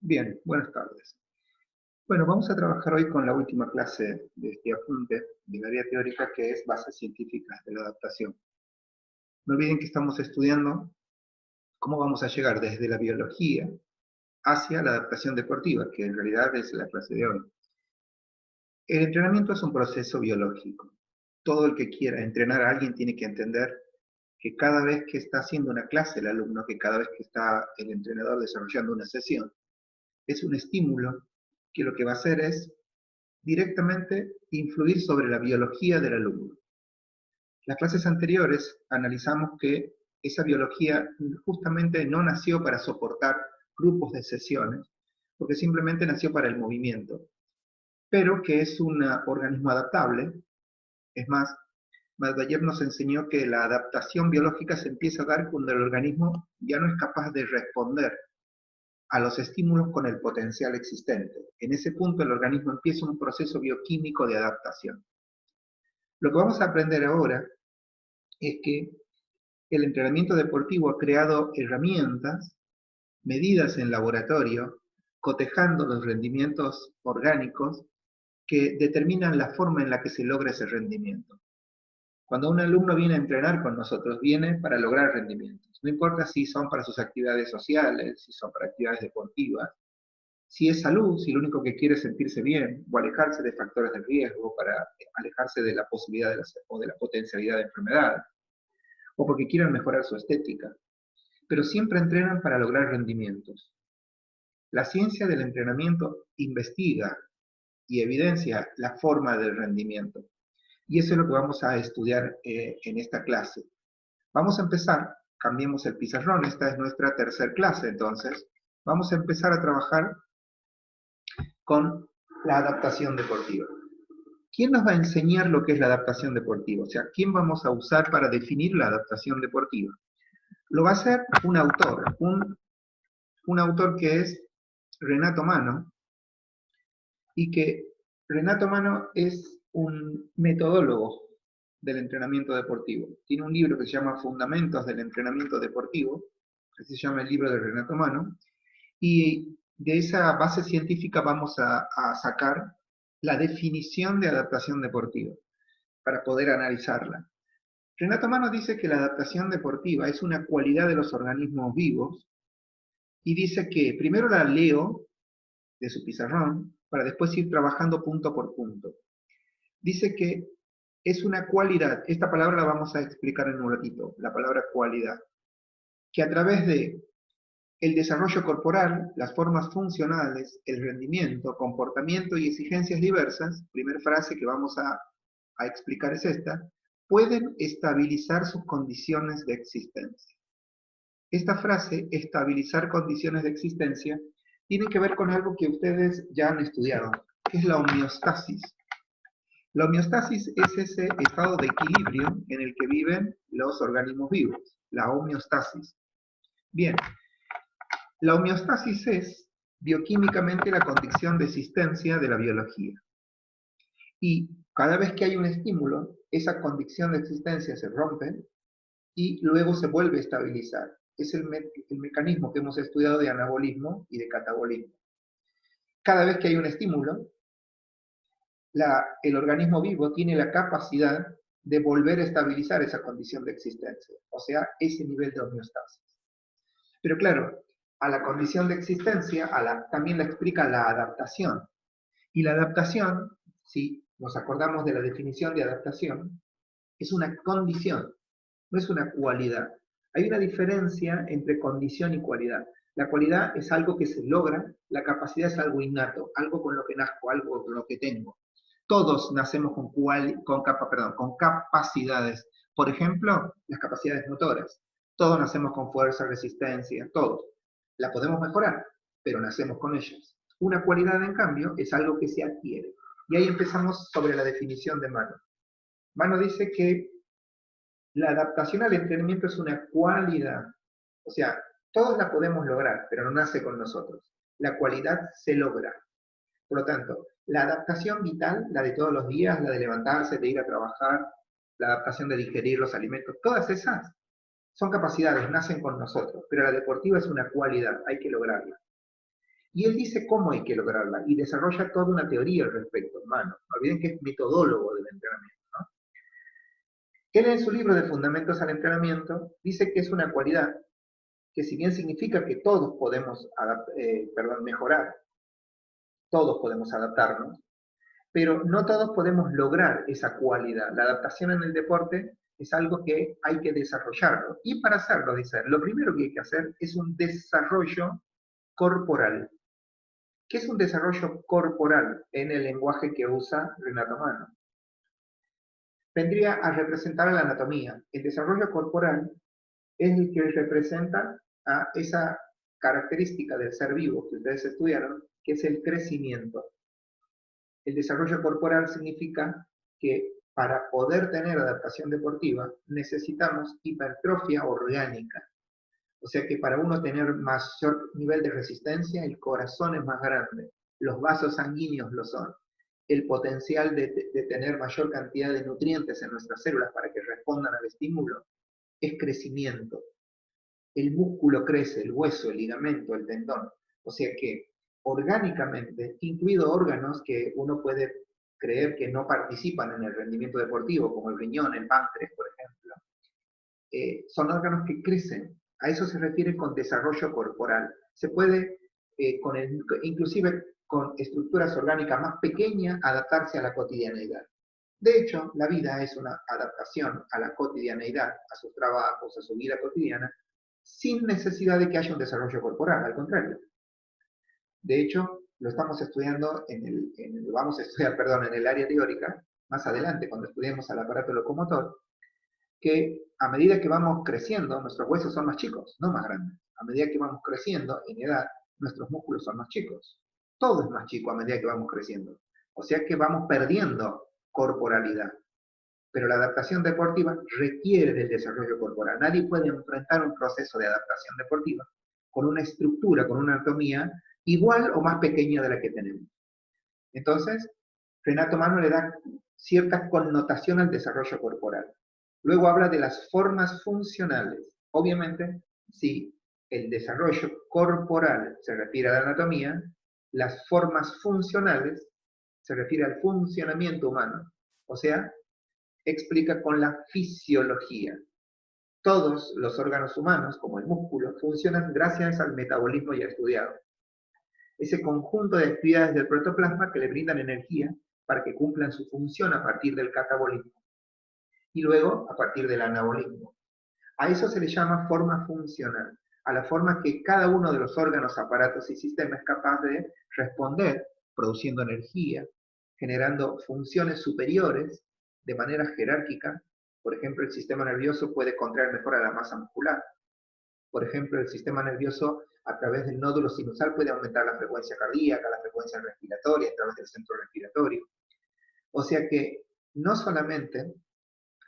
Bien, buenas tardes. Bueno, vamos a trabajar hoy con la última clase de este apunte de la área teórica, que es Bases Científicas de la Adaptación. No olviden que estamos estudiando cómo vamos a llegar desde la biología hacia la adaptación deportiva, que en realidad es la clase de hoy. El entrenamiento es un proceso biológico. Todo el que quiera entrenar a alguien tiene que entender que cada vez que está haciendo una clase el alumno, que cada vez que está el entrenador desarrollando una sesión, es un estímulo que lo que va a hacer es directamente influir sobre la biología del alumno. Las clases anteriores analizamos que esa biología justamente no nació para soportar grupos de sesiones, porque simplemente nació para el movimiento, pero que es un organismo adaptable. Es más, Madayer nos enseñó que la adaptación biológica se empieza a dar cuando el organismo ya no es capaz de responder a los estímulos con el potencial existente. En ese punto el organismo empieza un proceso bioquímico de adaptación. Lo que vamos a aprender ahora es que el entrenamiento deportivo ha creado herramientas, medidas en laboratorio, cotejando los rendimientos orgánicos que determinan la forma en la que se logra ese rendimiento. Cuando un alumno viene a entrenar con nosotros, viene para lograr rendimientos. No importa si son para sus actividades sociales, si son para actividades deportivas, si es salud, si lo único que quiere es sentirse bien, o alejarse de factores de riesgo para alejarse de la posibilidad o de la potencialidad de enfermedades, o porque quieren mejorar su estética. Pero siempre entrenan para lograr rendimientos. La ciencia del entrenamiento investiga y evidencia la forma del rendimiento. Y eso es lo que vamos a estudiar en esta clase. Vamos a empezar, cambiemos el pizarrón, esta es nuestra tercera clase, entonces, vamos a empezar a trabajar con la adaptación deportiva. ¿Quién nos va a enseñar lo que es la adaptación deportiva? O sea, ¿quién vamos a usar para definir la adaptación deportiva? Lo va a hacer un autor, un autor que es Renato Mano, y que Renato Mano es un metodólogo del entrenamiento deportivo. Tiene un libro que se llama Fundamentos del Entrenamiento Deportivo, que se llama el libro de Renato Mano, y de esa base científica vamos a sacar la definición de adaptación deportiva, para poder analizarla. Renato Mano dice que la adaptación deportiva es una cualidad de los organismos vivos, y dice que primero la leo de su pizarrón, para después ir trabajando punto por punto. Dice que es una cualidad, esta palabra la vamos a explicar en un ratito, la palabra cualidad, que a través de el desarrollo corporal, las formas funcionales, el rendimiento, comportamiento y exigencias diversas, primera frase que vamos a explicar es esta, pueden estabilizar sus condiciones de existencia. Esta frase, estabilizar condiciones de existencia, tiene que ver con algo que ustedes ya han estudiado, que es la homeostasis. La homeostasis es ese estado de equilibrio en el que viven los organismos vivos, la homeostasis. Bien, la homeostasis es bioquímicamente la condición de existencia de la biología. Y cada vez que hay un estímulo, esa condición de existencia se rompe y luego se vuelve a estabilizar. Es el mecanismo que hemos estudiado de anabolismo y de catabolismo. Cada vez que hay un estímulo, el organismo vivo tiene la capacidad de volver a estabilizar esa condición de existencia, o sea, ese nivel de homeostasis. Pero claro, a la condición de existencia también la explica la adaptación. Y la adaptación, si nos acordamos de la definición de adaptación, es una condición, no es una cualidad. Hay una diferencia entre condición y cualidad. La cualidad es algo que se logra, la capacidad es algo innato, algo con lo que nazco, algo con lo que tengo. Todos nacemos con capacidades. Por ejemplo, las capacidades motoras. Todos nacemos con fuerza, resistencia, todos. La podemos mejorar, pero nacemos con ellas. Una cualidad, en cambio, es algo que se adquiere. Y ahí empezamos sobre la definición de Mano. Mano dice que la adaptación al entrenamiento es una cualidad. O sea, todos la podemos lograr, pero no nace con nosotros. La cualidad se logra. Por lo tanto, la adaptación vital, la de todos los días, la de levantarse, de ir a trabajar, la adaptación de digerir los alimentos, todas esas son capacidades, nacen con nosotros, pero la deportiva es una cualidad, hay que lograrla. Y él dice cómo hay que lograrla y desarrolla toda una teoría al respecto, hermano. No olviden que es metodólogo del entrenamiento, ¿no? Él en su libro de Fundamentos al Entrenamiento dice que es una cualidad que si bien significa que todos podemos mejorar, todos podemos adaptarnos, pero no todos podemos lograr esa cualidad. La adaptación en el deporte es algo que hay que desarrollarlo. Y para hacerlo, dice, lo primero que hay que hacer es un desarrollo corporal. ¿Qué es un desarrollo corporal en el lenguaje que usa Renato Mano? Vendría a representar a la anatomía. El desarrollo corporal es el que representa a esa característica del ser vivo que ustedes estudiaron, que es el crecimiento. El desarrollo corporal significa que para poder tener adaptación deportiva necesitamos hipertrofia orgánica. O sea que para uno tener mayor nivel de resistencia, el corazón es más grande, los vasos sanguíneos lo son, el potencial de tener mayor cantidad de nutrientes en nuestras células para que respondan al estímulo es crecimiento. El músculo crece, el hueso, el ligamento, el tendón. O sea que orgánicamente, incluido órganos que uno puede creer que no participan en el rendimiento deportivo, como el riñón, el páncreas, por ejemplo, son órganos que crecen. A eso se refiere con desarrollo corporal. Se puede, inclusive con estructuras orgánicas más pequeñas, adaptarse a la cotidianeidad. De hecho, la vida es una adaptación a la cotidianeidad, a sus trabajos, a su vida cotidiana, sin necesidad de que haya un desarrollo corporal, al contrario. De hecho, lo estamos estudiando vamos a estudiar, en el área teórica, más adelante, cuando estudiemos al aparato locomotor, que a medida que vamos creciendo, nuestros huesos son más chicos, no más grandes. A medida que vamos creciendo en edad, nuestros músculos son más chicos. Todo es más chico a medida que vamos creciendo. O sea que vamos perdiendo corporalidad. Pero la adaptación deportiva requiere del desarrollo corporal. Nadie puede enfrentar un proceso de adaptación deportiva con una estructura, con una anatomía igual o más pequeña de la que tenemos. Entonces, Renato Mano le da cierta connotación al desarrollo corporal. Luego habla de las formas funcionales. Obviamente, si el desarrollo corporal se refiere a la anatomía, las formas funcionales se refiere al funcionamiento humano. O sea, explica con la fisiología. Todos los órganos humanos, como el músculo, funcionan gracias al metabolismo ya estudiado. Ese conjunto de actividades del protoplasma que le brindan energía para que cumplan su función a partir del catabolismo y luego a partir del anabolismo. A eso se le llama forma funcional, a la forma que cada uno de los órganos, aparatos y sistemas es capaz de responder, produciendo energía, generando funciones superiores de manera jerárquica. Por ejemplo, el sistema nervioso puede contraer mejor a la masa muscular. Por ejemplo, el sistema nervioso a través del nódulo sinusal puede aumentar la frecuencia cardíaca, la frecuencia respiratoria a través del centro respiratorio. O sea que no solamente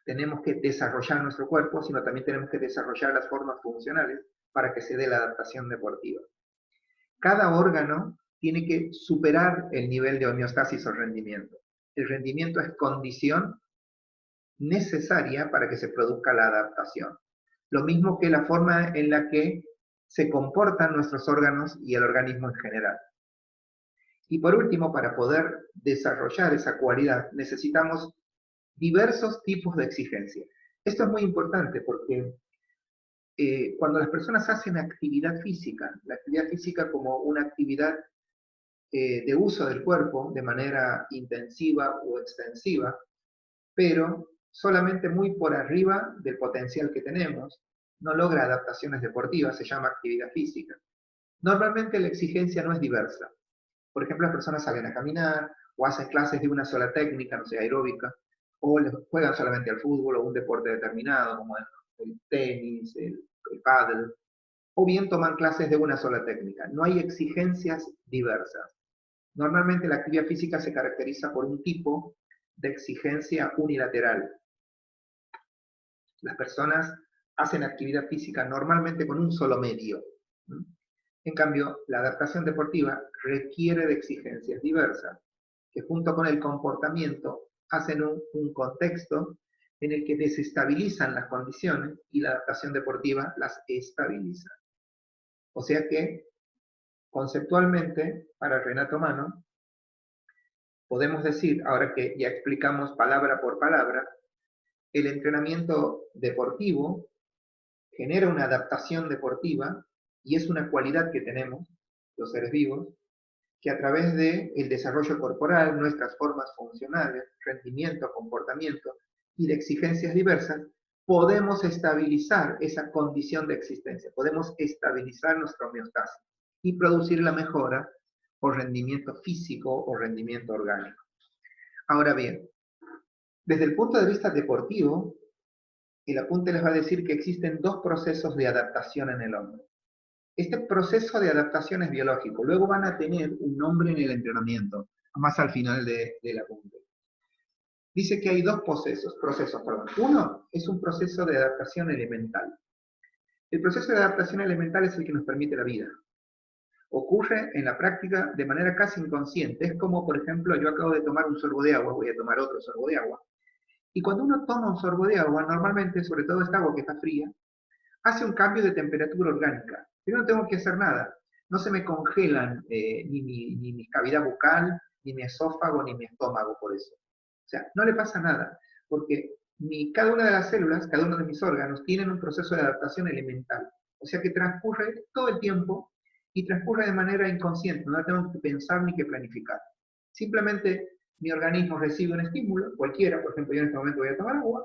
tenemos que desarrollar nuestro cuerpo, sino también tenemos que desarrollar las formas funcionales para que se dé la adaptación deportiva. Cada órgano tiene que superar el nivel de homeostasis o rendimiento. El rendimiento es condición necesaria para que se produzca la adaptación. Lo mismo que la forma en la que se comportan nuestros órganos y el organismo en general. Y por último, para poder desarrollar esa cualidad, necesitamos diversos tipos de exigencia. Esto es muy importante porque cuando las personas hacen actividad física, la actividad física como una actividad de uso del cuerpo de manera intensiva o extensiva, pero solamente muy por arriba del potencial que tenemos, no logra adaptaciones deportivas, se llama actividad física. Normalmente la exigencia no es diversa. Por ejemplo, las personas salen a caminar o hacen clases de una sola técnica, no sé, aeróbica, o juegan solamente al fútbol o un deporte determinado, como el tenis, el pádel, o bien toman clases de una sola técnica. No hay exigencias diversas. Normalmente la actividad física se caracteriza por un tipo de exigencia unilateral. Las personas hacen actividad física normalmente con un solo medio. En cambio, la adaptación deportiva requiere de exigencias diversas, que junto con el comportamiento hacen un contexto en el que desestabilizan las condiciones y la adaptación deportiva las estabiliza. O sea que Conceptualmente, para Renato Mano, podemos decir, ahora que ya explicamos palabra por palabra, el entrenamiento deportivo genera una adaptación deportiva y es una cualidad que tenemos los seres vivos, que a través del desarrollo corporal, nuestras formas funcionales, rendimiento, comportamiento y de exigencias diversas, podemos estabilizar esa condición de existencia, podemos estabilizar nuestra homeostasis y producir la mejora o rendimiento físico o rendimiento orgánico. Ahora bien, desde el punto de vista deportivo, el apunte les va a decir que existen dos procesos de adaptación en el hombre. Este proceso de adaptación es biológico, luego van a tener un nombre en el entrenamiento, más al final del apunte. Dice que hay dos procesos. Uno es un proceso de adaptación elemental. El proceso de adaptación elemental es el que nos permite la vida. Ocurre en la práctica de manera casi inconsciente. Es como, por ejemplo, yo acabo de tomar un sorbo de agua, voy a tomar otro sorbo de agua. Y cuando uno toma un sorbo de agua, normalmente, sobre todo esta agua que está fría, hace un cambio de temperatura orgánica. Yo no tengo que hacer nada. No se me congelan ni mi cavidad bucal, ni mi esófago, ni mi estómago por eso. O sea, no le pasa nada, porque cada una de las células, cada uno de mis órganos, tienen un proceso de adaptación elemental. O sea que transcurre todo el tiempo y transcurre de manera inconsciente, no tengo que pensar ni que planificar. Simplemente mi organismo recibe un estímulo, cualquiera, por ejemplo, yo en este momento voy a tomar agua,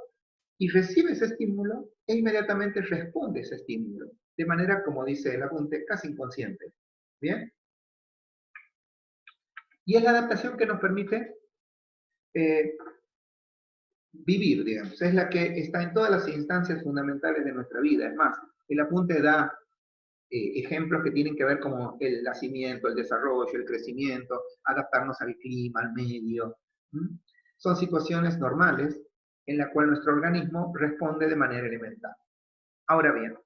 y recibe ese estímulo e inmediatamente responde ese estímulo, de manera, como dice el apunte, casi inconsciente. ¿Bien? Y es la adaptación que nos permite vivir, digamos. Es la que está en todas las instancias fundamentales de nuestra vida. Es más, el apunte da ejemplos que tienen que ver como el nacimiento, el desarrollo, el crecimiento, adaptarnos al clima, al medio. ¿Mm? Son situaciones normales en la cual nuestro organismo responde de manera elemental. Ahora bien,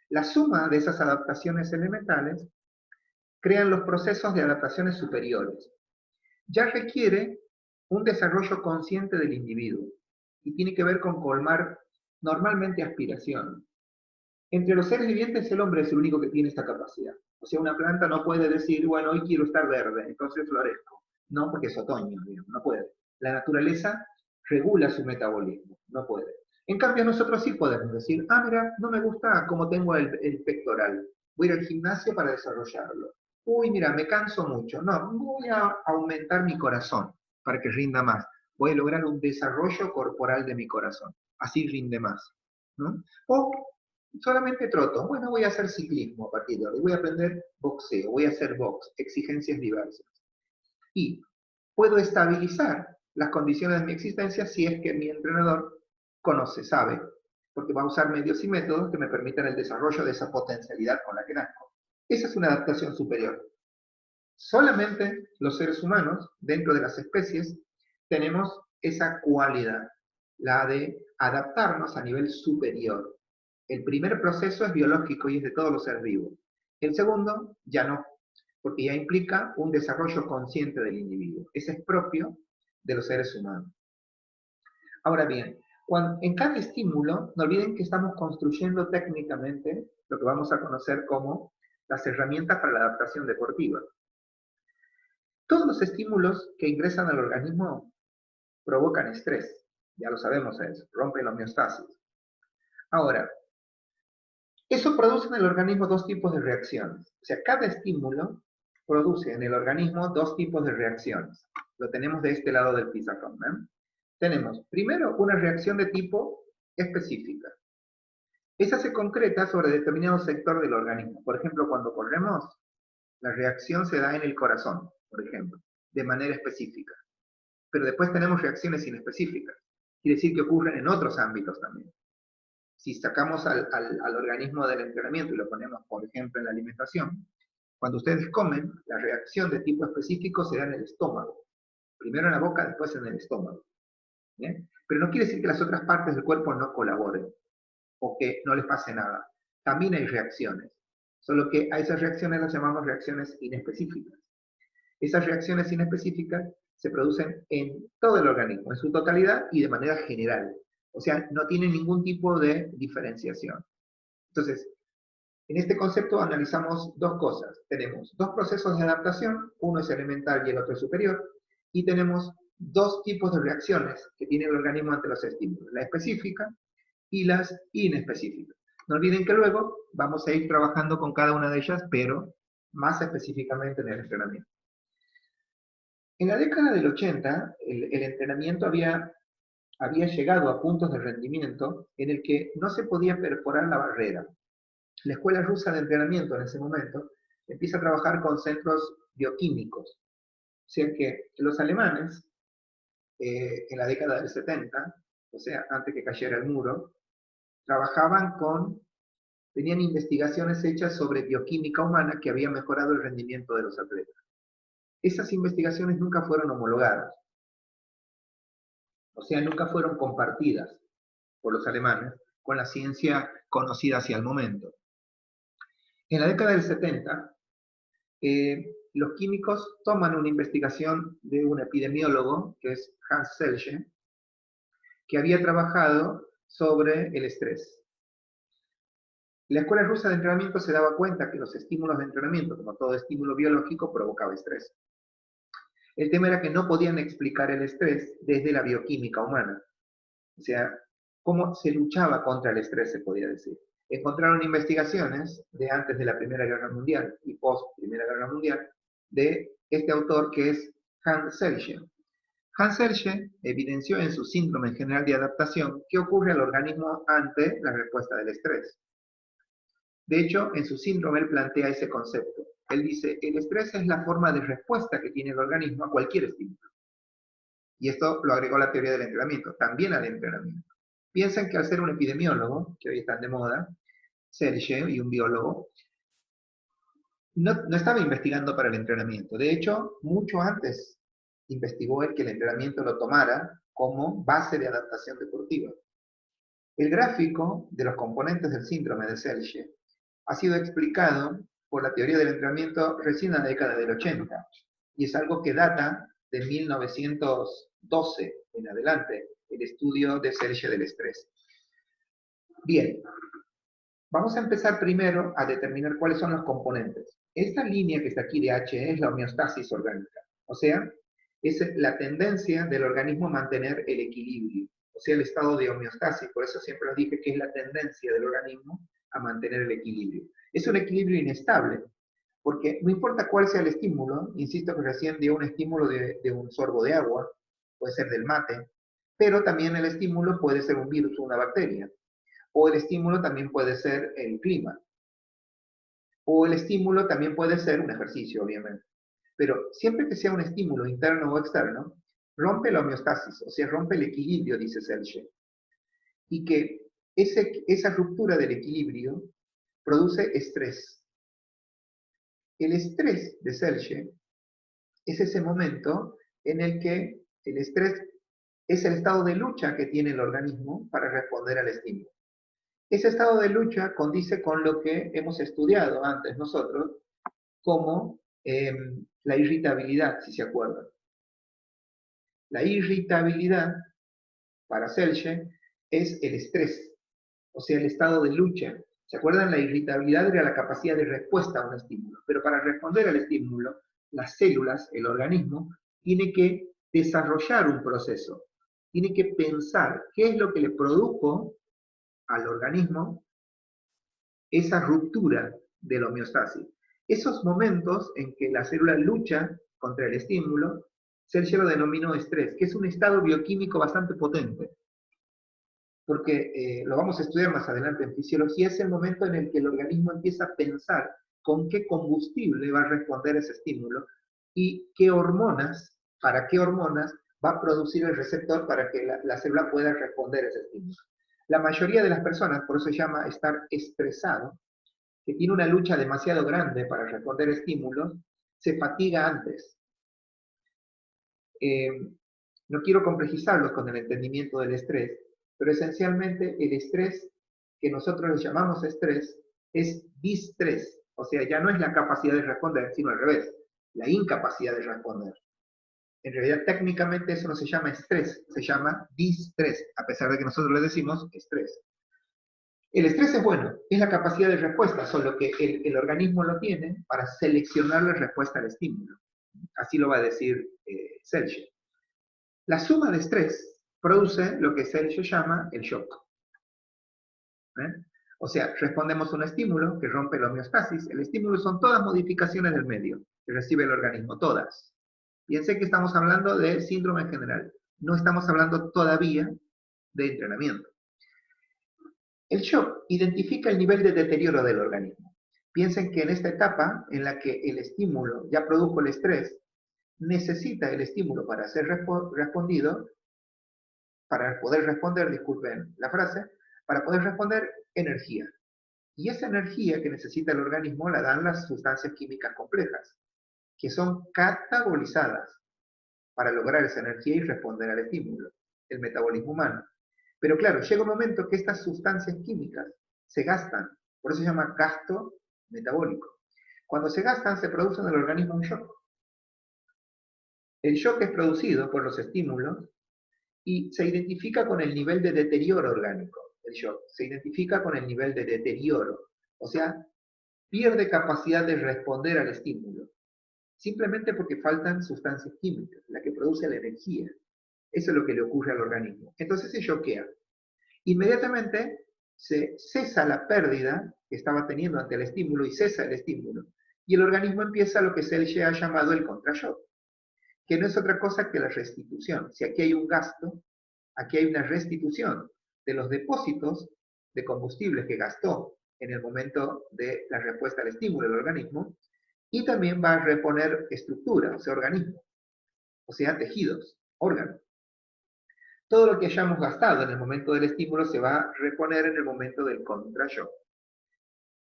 la suma de esas adaptaciones elementales crean los procesos de adaptaciones superiores. Ya requiere un desarrollo consciente del individuo y tiene que ver con colmar normalmente aspiraciones. Entre los seres vivientes el hombre es el único que tiene esta capacidad. O sea, una planta no puede decir, bueno, hoy quiero estar verde, entonces florezco. No, porque es otoño, digamos, no puede. La naturaleza regula su metabolismo, no puede. En cambio, nosotros sí podemos decir, ah, mira, no me gusta cómo tengo el pectoral. Voy a ir al gimnasio para desarrollarlo. Uy, mira, me canso mucho. No, voy a aumentar mi corazón para que rinda más. Voy a lograr un desarrollo corporal de mi corazón. Así rinde más. ¿No? O solamente troto. Bueno, voy a hacer ciclismo a partir de ahora. Voy a aprender boxeo, voy a hacer box, exigencias diversas. Y puedo estabilizar las condiciones de mi existencia si es que mi entrenador conoce, sabe, porque va a usar medios y métodos que me permitan el desarrollo de esa potencialidad con la que nazco. Esa es una adaptación superior. Solamente los seres humanos, dentro de las especies, tenemos esa cualidad, la de adaptarnos a nivel superior. El primer proceso es biológico y es de todos los seres vivos. El segundo, ya no, porque ya implica un desarrollo consciente del individuo. Ese es propio de los seres humanos. Ahora bien, en cada estímulo, no olviden que estamos construyendo técnicamente lo que vamos a conocer como las herramientas para la adaptación deportiva. Todos los estímulos que ingresan al organismo provocan estrés, ya lo sabemos eso, rompen la homeostasis. Ahora, eso produce en el organismo dos tipos de reacciones. O sea, cada estímulo produce en el organismo dos tipos de reacciones. Lo tenemos de este lado del pizarrón. ¿Eh? Tenemos, primero, una reacción de tipo específica. Esa se concreta sobre determinado sector del organismo. Por ejemplo, cuando corremos, la reacción se da en el corazón, por ejemplo, de manera específica. Pero después tenemos reacciones inespecíficas. Quiere decir que ocurren en otros ámbitos también. Si sacamos al organismo del entrenamiento y lo ponemos, por ejemplo, en la alimentación, cuando ustedes comen, la reacción de tipo específico se da en el estómago. Primero en la boca, después en el estómago. ¿Bien? Pero no quiere decir que las otras partes del cuerpo no colaboren o que no les pase nada. También hay reacciones. Solo que a esas reacciones las llamamos reacciones inespecíficas. Esas reacciones inespecíficas se producen en todo el organismo, en su totalidad y de manera general. O sea, no tienen ningún tipo de diferenciación. Entonces, En este concepto analizamos dos cosas. Tenemos dos procesos de adaptación, uno es elemental y el otro es superior, y tenemos dos tipos de reacciones que tiene el organismo ante los estímulos, la específica y las inespecíficas. No olviden que luego vamos a ir trabajando con cada una de ellas, pero más específicamente en el entrenamiento. En la década del 80, el entrenamiento había llegado a puntos de rendimiento en el que no se podía perforar la barrera. La escuela rusa de entrenamiento en ese momento empieza a trabajar con centros bioquímicos. O sea que los alemanes, en la década del 70, o sea, antes que cayera el muro, tenían investigaciones hechas sobre bioquímica humana que había mejorado el rendimiento de los atletas. Esas investigaciones nunca fueron homologadas, o sea, nunca fueron compartidas por los alemanes con la ciencia conocida hacia el momento. En la década del 70, los químicos toman una investigación de un epidemiólogo, que es Hans Selye, que había trabajado sobre el estrés. La escuela rusa de entrenamiento se daba cuenta que los estímulos de entrenamiento, como todo estímulo biológico, provocaba estrés. El tema era que no podían explicar el estrés desde la bioquímica humana. O sea, cómo se luchaba contra el estrés, se podía decir. Encontraron investigaciones de antes de la Primera Guerra Mundial y post Primera Guerra Mundial de este autor que es Hans Selye. Hans Selye evidenció en su síndrome general de adaptación qué ocurre al organismo ante la respuesta del estrés. De hecho, en su síndrome él plantea ese concepto. Él dice, el estrés es la forma de respuesta que tiene el organismo a cualquier estímulo. Y esto lo agregó a la teoría del entrenamiento, también al entrenamiento. Piensen que al ser un epidemiólogo, que hoy están de moda, Selye y un biólogo, no estaba investigando para el entrenamiento. De hecho, mucho antes investigó él que el entrenamiento lo tomara como base de adaptación deportiva. El gráfico de los componentes del síndrome de Selye ha sido explicado por la teoría del entrenamiento recién en la década del 80, y es algo que data de 1912 en adelante, el estudio de Selye del estrés. Bien, vamos a empezar primero a determinar cuáles son los componentes. Esta línea que está aquí de H es la homeostasis orgánica, o sea, es la tendencia del organismo a mantener el equilibrio, o sea, el estado de homeostasis. Por eso siempre os dije que es la tendencia del organismo a mantener el equilibrio. Es un equilibrio inestable, porque no importa cuál sea el estímulo, insisto que recién dio un estímulo de un sorbo de agua, puede ser del mate, pero también el estímulo puede ser un virus o una bacteria, o el estímulo también puede ser el clima, o el estímulo también puede ser un ejercicio, obviamente. Pero siempre que sea un estímulo interno o externo, rompe la homeostasis, o sea, rompe el equilibrio, dice Selye. Y que esa ruptura del equilibrio produce estrés. El estrés de Selye es ese momento en el que el estrés es el estado de lucha que tiene el organismo para responder al estímulo. Ese estado de lucha condice con lo que hemos estudiado antes nosotros como la irritabilidad, si se acuerdan. La irritabilidad, para Selye, es el estrés, o sea, el estado de lucha. ¿Se acuerdan? La irritabilidad era la capacidad de respuesta a un estímulo, pero para responder al estímulo, las células, el organismo, tiene que desarrollar un proceso, tiene que pensar qué es lo que le produjo al organismo esa ruptura de la homeostasis. Esos momentos en que la célula lucha contra el estímulo, Selye lo denominó estrés, que es un estado bioquímico bastante potente, porque lo vamos a estudiar más adelante en fisiología, es el momento en el que el organismo empieza a pensar con qué combustible va a responder ese estímulo y qué hormonas, para qué hormonas va a producir el receptor para que la célula pueda responder a ese estímulo. La mayoría de las personas, por eso se llama estar estresado, que tiene una lucha demasiado grande para responder estímulos, se fatiga antes. No quiero complejizarlos con el entendimiento del estrés, pero esencialmente el estrés que nosotros le llamamos estrés es distrés, o sea, ya no es la capacidad de responder, sino al revés, la incapacidad de responder. En realidad, técnicamente eso no se llama estrés, se llama distrés, a pesar de que nosotros le decimos estrés. El estrés es bueno, es la capacidad de respuesta, solo que el organismo lo tiene para seleccionar la respuesta al estímulo. Así lo va a decir Selye. La suma de estrés produce lo que Selye llama el shock. O sea, respondemos a un estímulo que rompe la homeostasis. El estímulo son todas modificaciones del medio que recibe el organismo, todas. Piensen que estamos hablando de síndrome en general. No estamos hablando todavía de entrenamiento. El shock identifica el nivel de deterioro del organismo. Piensen que en esta etapa en la que el estímulo ya produjo el estrés, necesita el estímulo para ser respondido, para poder responder, disculpen la frase, para poder responder energía. Y esa energía que necesita el organismo la dan las sustancias químicas complejas, que son catabolizadas para lograr esa energía y responder al estímulo, el metabolismo humano. Pero claro, llega un momento que estas sustancias químicas se gastan, por eso se llama gasto metabólico. Cuando se gastan, se produce en el organismo un shock. El shock es producido por los estímulos y se identifica con el nivel de deterioro orgánico. El shock se identifica con el nivel de deterioro, o sea, pierde capacidad de responder al estímulo, simplemente porque faltan sustancias químicas, la que produce la energía. Eso es lo que le ocurre al organismo. Entonces se choquea. Inmediatamente se cesa la pérdida que estaba teniendo ante el estímulo y cesa el estímulo. Y el organismo empieza lo que Selye ha llamado el contrashock, que no es otra cosa que la restitución. Si aquí hay un gasto, aquí hay una restitución de los depósitos de combustible que gastó en el momento de la respuesta al estímulo del organismo, y también va a reponer estructura, o sea, organismo, o sea, tejidos, órganos. Todo lo que hayamos gastado en el momento del estímulo se va a reponer en el momento del contrashock.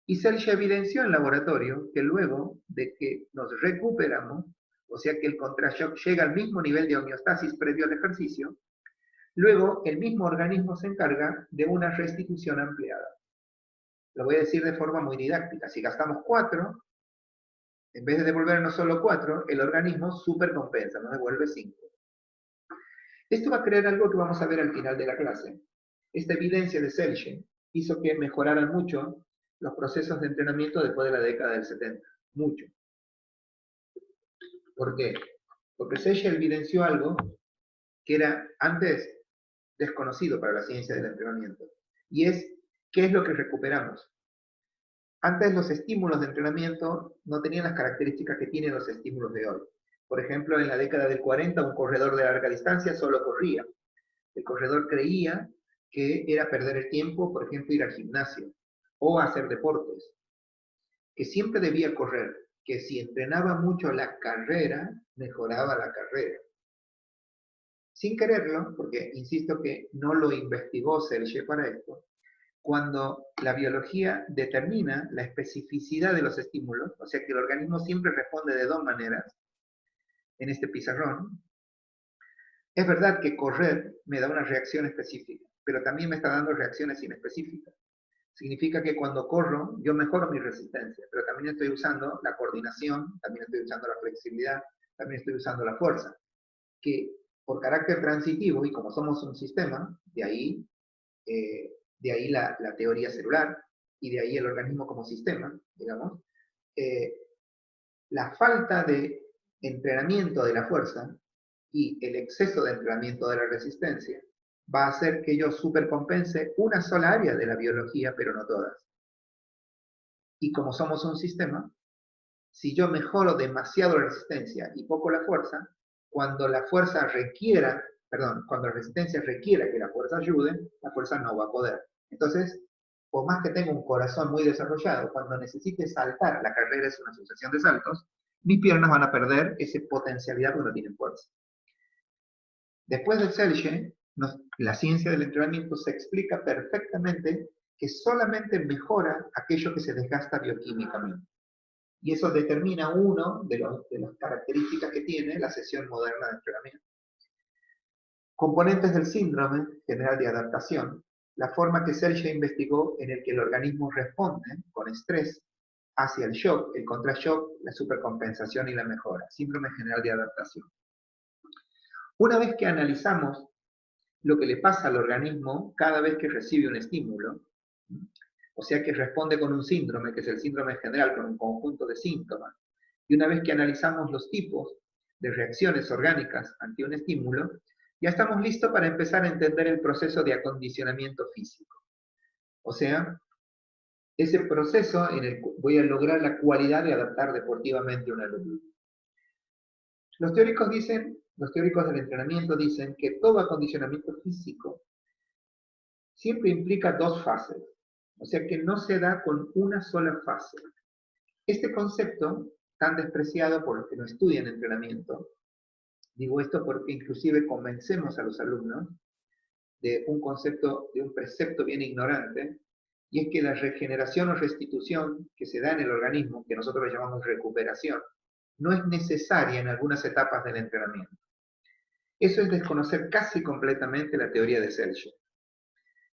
Y Selye evidenció en laboratorio que luego de que nos recuperamos, o sea que el contrashock llega al mismo nivel de homeostasis previo al ejercicio, luego el mismo organismo se encarga de una restitución ampliada. Lo voy a decir de forma muy didáctica. Si gastamos 4, en vez de devolvernos solo 4, el organismo supercompensa, nos devuelve 5. Esto va a crear algo que vamos a ver al final de la clase. Esta evidencia de Selye hizo que mejoraran mucho los procesos de entrenamiento después de la década del 70. Mucho. ¿Por qué? Porque Selye evidenció algo que era antes desconocido para la ciencia del entrenamiento. Y es, ¿qué es lo que recuperamos? Antes los estímulos de entrenamiento no tenían las características que tienen los estímulos de hoy. Por ejemplo, en la década del 40, un corredor de larga distancia solo corría. El corredor creía que era perder el tiempo, por ejemplo, ir al gimnasio o hacer deportes, que siempre debía correr, que si entrenaba mucho la carrera, mejoraba la carrera. Sin quererlo, porque insisto que no lo investigó Selye para esto, cuando la biología determina la especificidad de los estímulos, o sea que el organismo siempre responde de dos maneras, en este pizarrón, es verdad que correr me da una reacción específica, pero también me está dando reacciones inespecíficas. Significa que cuando corro, yo mejoro mi resistencia, pero también estoy usando la coordinación, también estoy usando la flexibilidad, también estoy usando la fuerza, que por carácter transitivo, y como somos un sistema, de ahí la teoría celular, y de ahí el organismo como sistema, digamos, la falta de entrenamiento de la fuerza y el exceso de entrenamiento de la resistencia va a hacer que yo supercompense una sola área de la biología, pero no todas. Y como somos un sistema, si yo mejoro demasiado la resistencia y poco la fuerza, cuando la fuerza requiera, cuando la resistencia requiera que la fuerza ayude, la fuerza no va a poder. Entonces, por más que tenga un corazón muy desarrollado, cuando necesite saltar, la carrera es una sucesión de saltos, mis piernas van a perder esa potencialidad cuando tienen fuerza. Después de Selye, la ciencia del entrenamiento se explica perfectamente que solamente mejora aquello que se desgasta bioquímicamente. Y eso determina uno de las características que tiene la sesión moderna de entrenamiento. Componentes del síndrome general de adaptación, la forma que Selye investigó en el que el organismo responde con estrés hacia el shock, el contrashock, la supercompensación y la mejora. Síndrome general de adaptación. Una vez que analizamos lo que le pasa al organismo cada vez que recibe un estímulo, O sea que responde con un síndrome, que es el síndrome general, con un conjunto de síntomas. Y una vez que analizamos los tipos de reacciones orgánicas ante un estímulo, ya estamos listos para empezar a entender el proceso de acondicionamiento físico. O sea, ese proceso en el que voy a lograr la cualidad de adaptar deportivamente a un alumno. Los teóricos del entrenamiento dicen que todo acondicionamiento físico siempre implica dos fases. O sea que no se da con una sola fase. Este concepto, tan despreciado por los que no estudian entrenamiento, digo esto porque inclusive convencemos a los alumnos de un concepto, de un precepto bien ignorante, y es que la regeneración o restitución que se da en el organismo, que nosotros le llamamos recuperación, no es necesaria en algunas etapas del entrenamiento. Eso es desconocer casi completamente la teoría de Selye.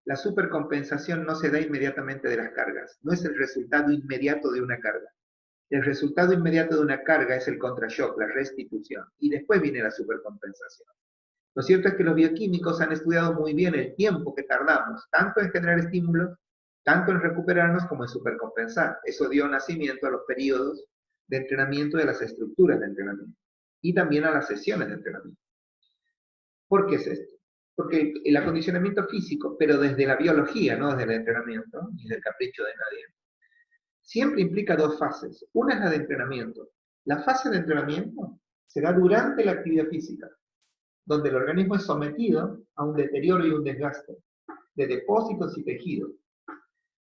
La supercompensación no se da inmediatamente de las cargas, no es el resultado inmediato de una carga. El resultado inmediato de una carga es el contrashock, la restitución, y después viene la supercompensación. Lo cierto es que los bioquímicos han estudiado muy bien el tiempo que tardamos, tanto en generar estímulos, tanto en recuperarnos como en supercompensar. Eso dio nacimiento a los periodos de entrenamiento y a las estructuras de entrenamiento, y también a las sesiones de entrenamiento. ¿Por qué es esto? Porque el acondicionamiento físico, pero desde la biología, no desde el entrenamiento, ni del capricho de nadie, siempre implica dos fases. Una es la de entrenamiento. La fase de entrenamiento se da durante la actividad física, donde el organismo es sometido a un deterioro y un desgaste de depósitos y tejidos.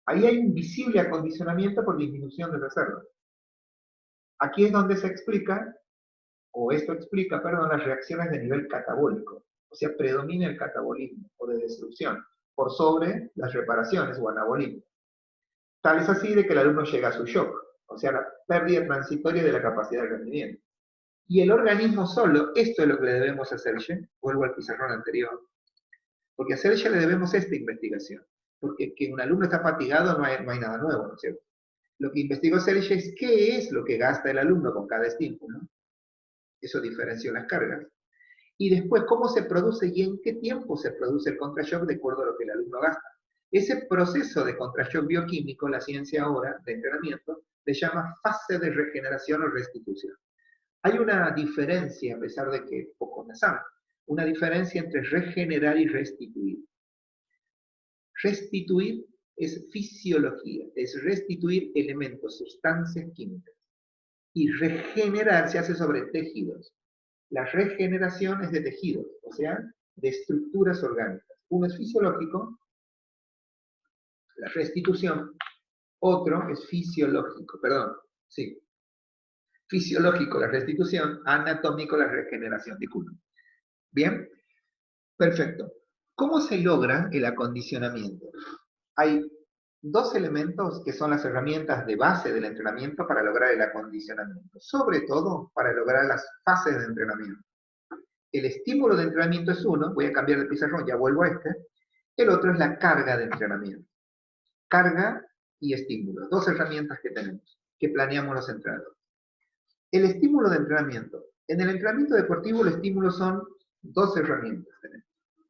Ahí hay un visible acondicionamiento por disminución de reservas. Aquí es donde se explica, o esto explica, perdón, las reacciones de nivel catabólico. O sea, predomina el catabolismo o de destrucción por sobre las reparaciones o anabolismo. Tal es así de que el alumno llega a su shock, o sea, la pérdida transitoria de la capacidad de rendimiento. Y el organismo solo, esto es lo que le debemos a Selye, vuelvo al pizarrón anterior, porque a Selye le debemos esta investigación, porque que un alumno está fatigado no hay nada nuevo, ¿no es cierto? Lo que investigó Selye es qué es lo que gasta el alumno con cada estímulo, eso diferenció las cargas, y después cómo se produce y en qué tiempo se produce el contrashock de acuerdo a lo que el alumno gasta. Ese proceso de contrashock bioquímico, la ciencia ahora de entrenamiento, le llama fase de regeneración o restitución. Hay una diferencia, a pesar de que pocos la saben, una diferencia entre regenerar y restituir. Restituir es fisiología, es restituir elementos, sustancias químicas. Y regenerar se hace sobre tejidos. La regeneración es de tejidos, o sea, de estructuras orgánicas. Uno es fisiológico, la restitución, otro es fisiológico, perdón, sí. Fisiológico la restitución, anatómico la regeneración, disculpen. ¿Bien? Perfecto. ¿Cómo se logra el acondicionamiento? Hay dos elementos que son las herramientas de base del entrenamiento para lograr el acondicionamiento, sobre todo para lograr las fases de entrenamiento. El estímulo de entrenamiento es uno, voy a cambiar de pizarrón, ya vuelvo a este. El otro es la carga de entrenamiento. Carga y estímulo, dos herramientas que tenemos, que planeamos los entrenadores. El estímulo de entrenamiento. En el entrenamiento deportivo, el estímulo son dos herramientas.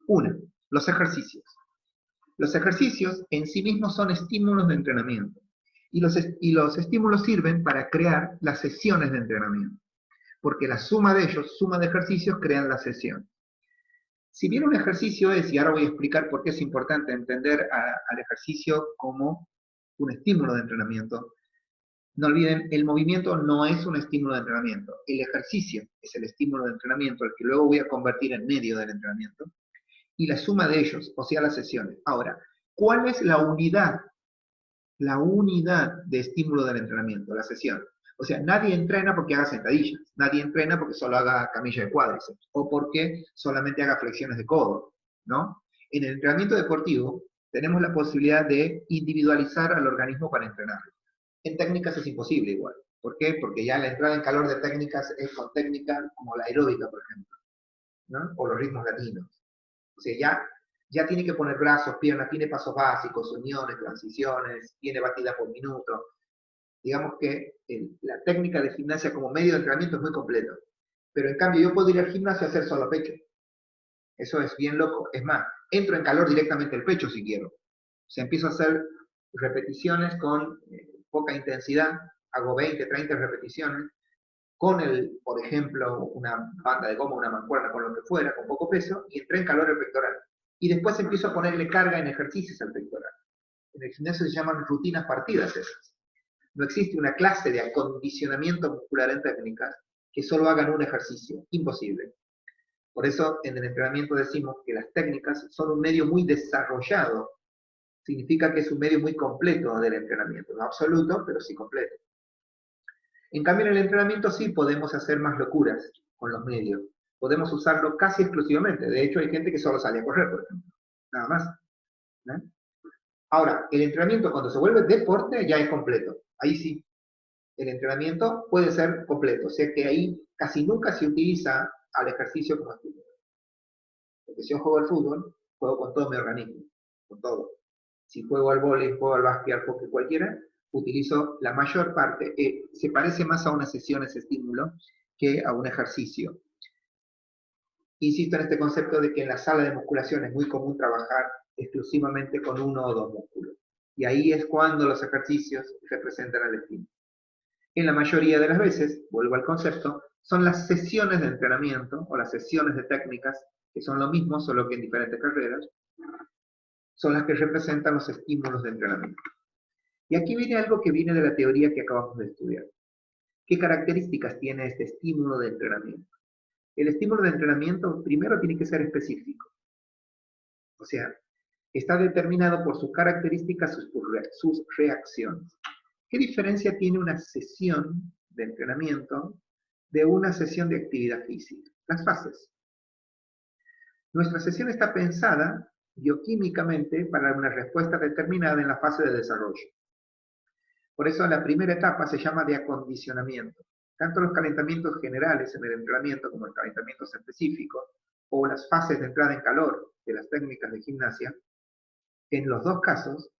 Una, los ejercicios. Los ejercicios en sí mismos son estímulos de entrenamiento. Y los estímulos sirven para crear las sesiones de entrenamiento. Porque la suma de ellos, suma de ejercicios, crean la sesión. Si bien un ejercicio es, y ahora voy a explicar por qué es importante entender al ejercicio como un estímulo de entrenamiento, no olviden, el movimiento no es un estímulo de entrenamiento. El ejercicio es el estímulo de entrenamiento, el que luego voy a convertir en medio del entrenamiento, y la suma de ellos, o sea, las sesiones. Ahora, ¿cuál es la unidad? La unidad de estímulo del entrenamiento, la sesión. O sea, nadie entrena porque haga sentadillas, nadie entrena porque solo haga camilla de cuádriceps, o porque solamente haga flexiones de codo, ¿no? En el entrenamiento deportivo tenemos la posibilidad de individualizar al organismo para entrenarlo. En técnicas es imposible igual. ¿Por qué? Porque ya la entrada en calor de técnicas es con técnicas como la aeróbica, por ejemplo, ¿no? O los ritmos latinos. O sea, ya tiene que poner brazos, piernas, tiene pasos básicos, uniones, transiciones, tiene batida por minuto. Digamos que la técnica de gimnasia como medio de entrenamiento es muy completa. Pero en cambio yo puedo ir al gimnasio a hacer solo pecho. Eso es bien loco. Es más, entro en calor directamente el pecho si quiero. O sea, empiezo a hacer repeticiones con poca intensidad, hago 20, 30 repeticiones, con por ejemplo, una banda de goma, una mancuerna, con lo que fuera, con poco peso, y entré en calor el pectoral. Y después empiezo a ponerle carga en ejercicios al pectoral. En el gimnasio se llaman rutinas partidas esas. No existe una clase de acondicionamiento muscular en técnicas que solo hagan un ejercicio. Imposible. Por eso en el entrenamiento decimos que las técnicas son un medio muy desarrollado. Significa que es un medio muy completo del entrenamiento. No absoluto, pero sí completo. En cambio, en el entrenamiento sí podemos hacer más locuras con los medios. Podemos usarlo casi exclusivamente. De hecho, hay gente que solo sale a correr, por ejemplo. Nada más. ¿No? Ahora, el entrenamiento cuando se vuelve deporte ya es completo. Ahí sí. El entrenamiento puede ser completo. O sea que ahí casi nunca se utiliza al ejercicio como estímulo. Porque si yo juego al fútbol, juego con todo mi organismo. Con todo. Si juego al vóley, juego al básquet, al hockey, cualquiera, utilizo la mayor parte. Se parece más a una sesión ese estímulo que a un ejercicio. Insisto en este concepto de que en la sala de musculación es muy común trabajar exclusivamente con uno o dos músculos. Y ahí es cuando los ejercicios representan al estímulo. En la mayoría de las veces, vuelvo al concepto, son las sesiones de entrenamiento o las sesiones de técnicas, que son lo mismo, solo que en diferentes carreras, son las que representan los estímulos de entrenamiento. Y aquí viene algo que viene de la teoría que acabamos de estudiar. ¿Qué características tiene este estímulo de entrenamiento? El estímulo de entrenamiento primero tiene que ser específico. O sea, está determinado por sus características, sus reacciones. ¿Qué diferencia tiene una sesión de entrenamiento de una sesión de actividad física? Las fases. Nuestra sesión está pensada bioquímicamente para una respuesta determinada en la fase de desarrollo. Por eso la primera etapa se llama de acondicionamiento. Tanto los calentamientos generales en el entrenamiento como los calentamientos específicos o las fases de entrada en calor de las técnicas de gimnasia, en los dos casos,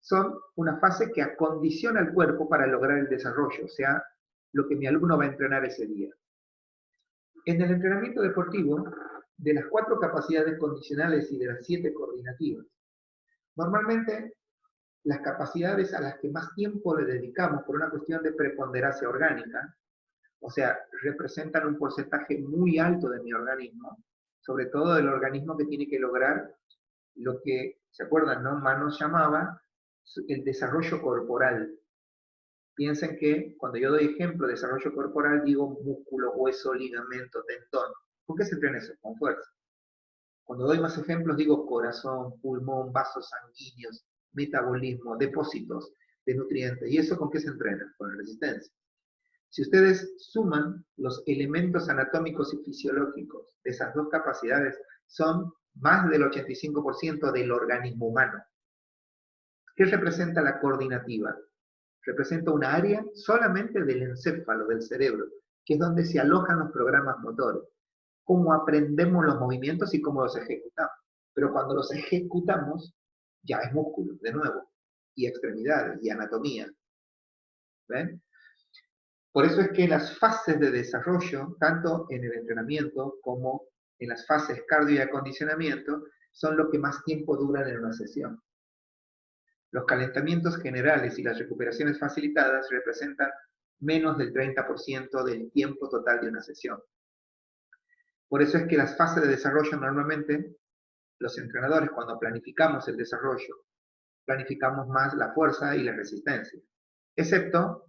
son una fase que acondiciona al cuerpo para lograr el desarrollo, o sea, lo que mi alumno va a entrenar ese día. En el entrenamiento deportivo, de las 4 capacidades condicionales y de las 7 coordinativas, normalmente las capacidades a las que más tiempo le dedicamos por una cuestión de preponderancia orgánica, o sea, representan un porcentaje muy alto de mi organismo, sobre todo del organismo que tiene que lograr lo que, ¿se acuerdan, no? Manos llamaba el desarrollo corporal. Piensen que cuando yo doy ejemplo de desarrollo corporal, digo músculo, hueso, ligamento, tendón. ¿Con qué se entrena eso? Con fuerza. Cuando doy más ejemplos, digo corazón, pulmón, vasos sanguíneos, metabolismo, depósitos de nutrientes. ¿Y eso con qué se entrena? Con resistencia. Si ustedes suman los elementos anatómicos y fisiológicos de esas dos capacidades, son más del 85% del organismo humano. ¿Qué representa la coordinativa? Representa un área solamente del encéfalo, del cerebro, que es donde se alojan los programas motores. Cómo aprendemos los movimientos y cómo los ejecutamos. Pero cuando los ejecutamos, ya es músculo, de nuevo, y extremidades, y anatomía. ¿Ven? Por eso es que las fases de desarrollo, tanto en el entrenamiento como en las fases cardio y acondicionamiento, son lo que más tiempo duran en una sesión. Los calentamientos generales y las recuperaciones facilitadas representan menos del 30% del tiempo total de una sesión. Por eso es que las fases de desarrollo normalmente, los entrenadores cuando planificamos el desarrollo, planificamos más la fuerza y la resistencia, excepto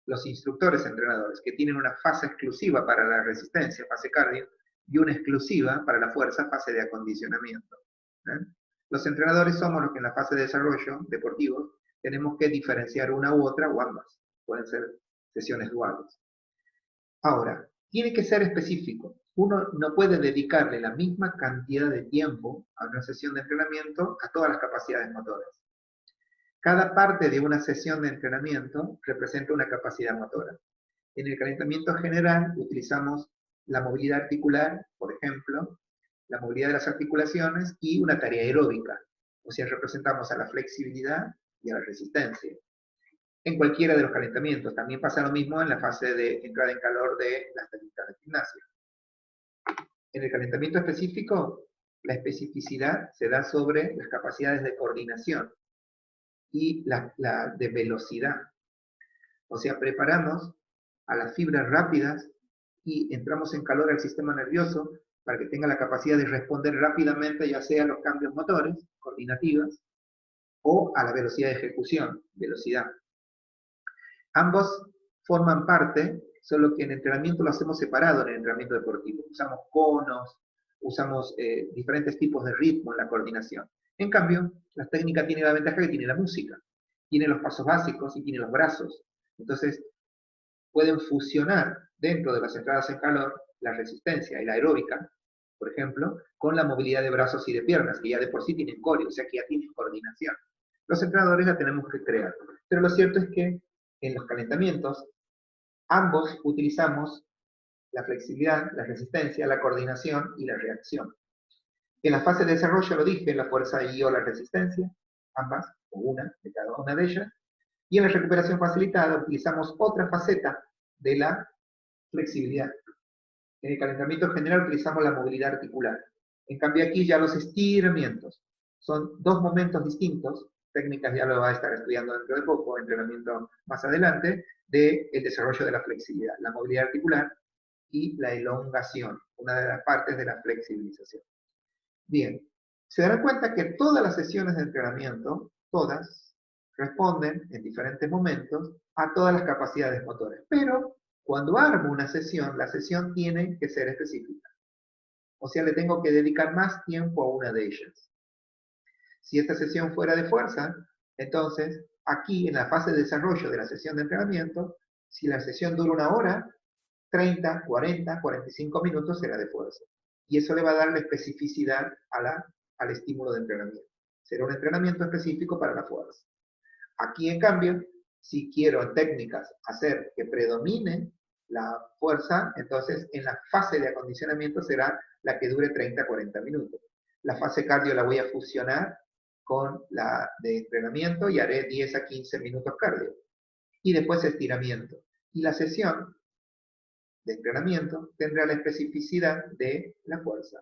los instructores entrenadores, que tienen una fase exclusiva para la resistencia, fase cardio, y una exclusiva para la fuerza, fase de acondicionamiento. ¿Eh? Los entrenadores somos los que en la fase de desarrollo deportivo tenemos que diferenciar una u otra o ambas. Pueden ser sesiones duales. Ahora, tiene que ser específico. Uno no puede dedicarle la misma cantidad de tiempo a una sesión de entrenamiento a todas las capacidades motoras. Cada parte de una sesión de entrenamiento representa una capacidad motora. En el calentamiento general utilizamos la movilidad articular, por ejemplo, la movilidad de las articulaciones y una tarea aeróbica. O sea, representamos a la flexibilidad y a la resistencia. En cualquiera de los calentamientos. También pasa lo mismo en la fase de entrada en calor de las técnicas de gimnasia. En el calentamiento específico, la especificidad se da sobre las capacidades de coordinación. y la de velocidad. O sea, preparamos a las fibras rápidas y entramos en calor al sistema nervioso para que tenga la capacidad de responder rápidamente, ya sea a los cambios motores, coordinativas, o a la velocidad de ejecución, velocidad. Ambos forman parte, solo que en entrenamiento lo hacemos separado en el entrenamiento deportivo. Usamos conos, usamos diferentes tipos de ritmo en la coordinación. En cambio, la técnica tiene la ventaja que tiene la música, tiene los pasos básicos y tiene los brazos. Entonces, pueden fusionar dentro de las entradas en calor la resistencia y la aeróbica, por ejemplo, con la movilidad de brazos y de piernas, que ya de por sí tienen coreo, o sea que ya tienen coordinación. Los entrenadores la tenemos que crear. Pero lo cierto es que en los calentamientos, ambos utilizamos la flexibilidad, la resistencia, la coordinación y la reacción. En la fase de desarrollo, lo dije, la fuerza y o la resistencia, ambas, o una de cada una de ellas. Y en la recuperación facilitada utilizamos otra faceta de la flexibilidad. En el calentamiento general utilizamos la movilidad articular. En cambio aquí ya los estiramientos. Son dos momentos distintos, técnicas ya lo va a estar estudiando dentro de poco, entrenamiento más adelante, del desarrollo de la flexibilidad, la movilidad articular y la elongación, una de las partes de la flexibilización. Bien, se darán cuenta que todas las sesiones de entrenamiento, todas, responden en diferentes momentos a todas las capacidades motores. Pero cuando armo una sesión, la sesión tiene que ser específica. O sea, le tengo que dedicar más tiempo a una de ellas. Si esta sesión fuera de fuerza, entonces aquí en la fase de desarrollo de la sesión de entrenamiento, si la sesión dura 1 hora, 30, 40, 45 minutos será de fuerza. Y eso le va a dar la especificidad al estímulo de entrenamiento. Será un entrenamiento específico para la fuerza. Aquí, en cambio, si quiero en técnicas hacer que predomine la fuerza, entonces en la fase de acondicionamiento será la que dure 30 a 40 minutos. La fase cardio la voy a fusionar con la de entrenamiento y haré 10 a 15 minutos cardio. Y después estiramiento. Y la sesión de entrenamiento tendrá la especificidad de la fuerza.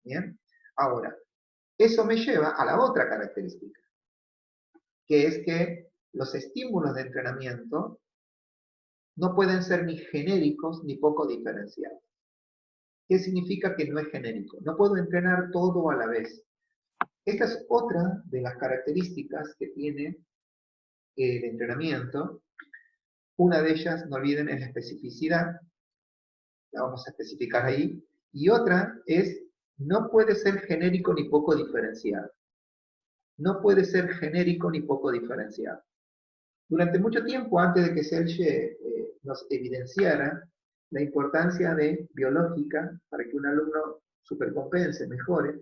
¿Bien? Ahora, eso me lleva a la otra característica, que es que los estímulos de entrenamiento no pueden ser ni genéricos ni poco diferenciados. ¿Qué significa que no es genérico? No puedo entrenar todo a la vez. Esta es otra de las características que tiene el entrenamiento. Una de ellas, no olviden, es la especificidad. La vamos a especificar ahí. Y otra es, no puede ser genérico ni poco diferenciado. No puede ser genérico ni poco diferenciado. Durante mucho tiempo, antes de que Selye nos evidenciara la importancia de biológica para que un alumno supercompense, mejore,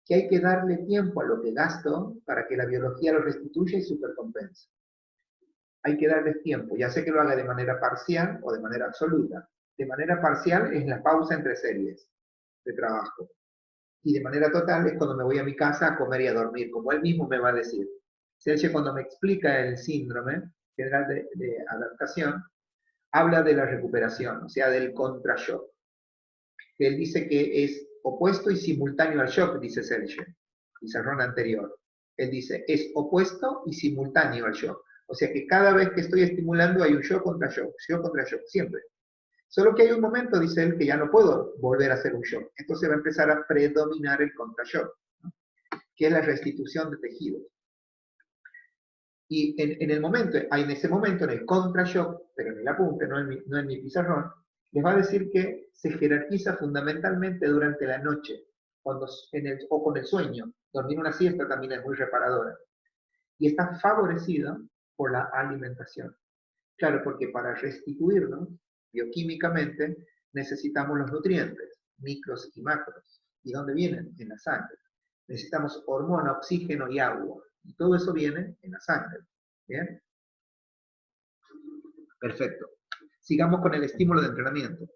que hay que darle tiempo a lo que gasto para que la biología lo restituya y supercompense. Hay que darles tiempo, ya sé que lo haga de manera parcial o de manera absoluta. De manera parcial es la pausa entre series de trabajo. Y de manera total es cuando me voy a mi casa a comer y a dormir, como él mismo me va a decir. Sergio, cuando me explica el síndrome general de adaptación, habla de la recuperación, o sea, del contrashock. Que él dice que es opuesto y simultáneo al shock, dice Sergio, pizarrón anterior. Él dice, es opuesto y simultáneo al shock. O sea que cada vez que estoy estimulando hay un shock contra shock, siempre. Solo que hay un momento, dice él, que ya no puedo volver a hacer un shock. Entonces va a empezar a predominar el contrashock, ¿no? Que es la restitución de tejidos. Y en ese momento, en el contrashock, pero en el apunte, no en mi pizarrón, les va a decir que se jerarquiza fundamentalmente durante la noche, o con el sueño. Dormir una siesta también es muy reparadora. Y está favorecido por la alimentación. Claro, porque para restituirnos bioquímicamente necesitamos los nutrientes, micros y macros. ¿Y dónde vienen? En la sangre. Necesitamos hormona, oxígeno y agua. Y todo eso viene en la sangre. ¿Bien? Perfecto. Sigamos con el estímulo de entrenamiento.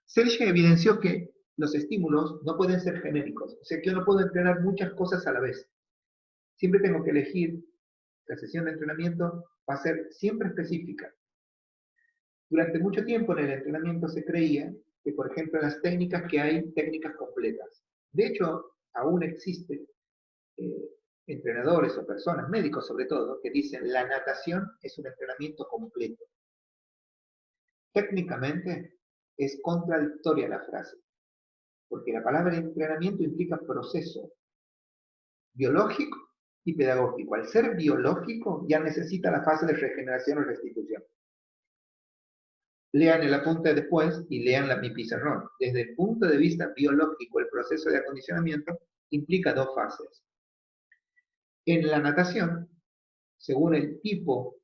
Sergio evidenció que los estímulos no pueden ser genéricos. O sea que yo no puedo entrenar muchas cosas a la vez. Siempre tengo que elegir, la sesión de entrenamiento va a ser siempre específica. Durante mucho tiempo en el entrenamiento se creía que, por ejemplo, en las técnicas que hay técnicas completas. De hecho, aún existe entrenadores o personas, médicos sobre todo, que dicen la natación es un entrenamiento completo. Técnicamente es contradictoria la frase, porque la palabra entrenamiento implica proceso biológico y pedagógico. Al ser biológico ya necesita la fase de regeneración o restitución. Lean el apunte después y lean mi pizarrón. Desde el punto de vista biológico, el proceso de acondicionamiento implica dos fases. En la natación, según el tipo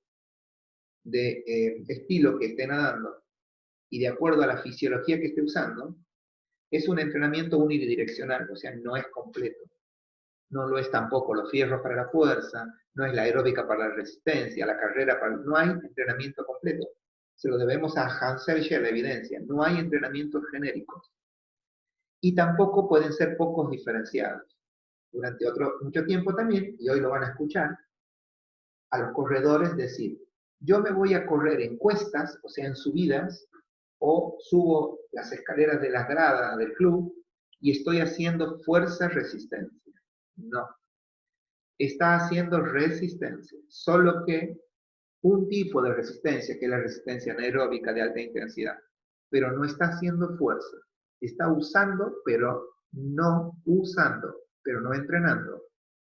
de estilo que esté nadando y de acuerdo a la fisiología que esté usando, es un entrenamiento unidireccional, o sea, no es completo. No lo es tampoco los fierros para la fuerza, no es la aeróbica para la resistencia, la carrera para... No hay entrenamiento completo. Se lo debemos a Hans Selye, la evidencia. No hay entrenamientos genéricos. Y tampoco pueden ser pocos diferenciados. Durante mucho tiempo también, y hoy lo van a escuchar, a los corredores decir, yo me voy a correr en cuestas, o sea, en subidas, o subo las escaleras de las gradas del club y estoy haciendo fuerza-resistencia. No. Está haciendo resistencia, solo que un tipo de resistencia, que es la resistencia anaeróbica de alta intensidad, pero no está haciendo fuerza. Está usando, pero no usando, pero no entrenando.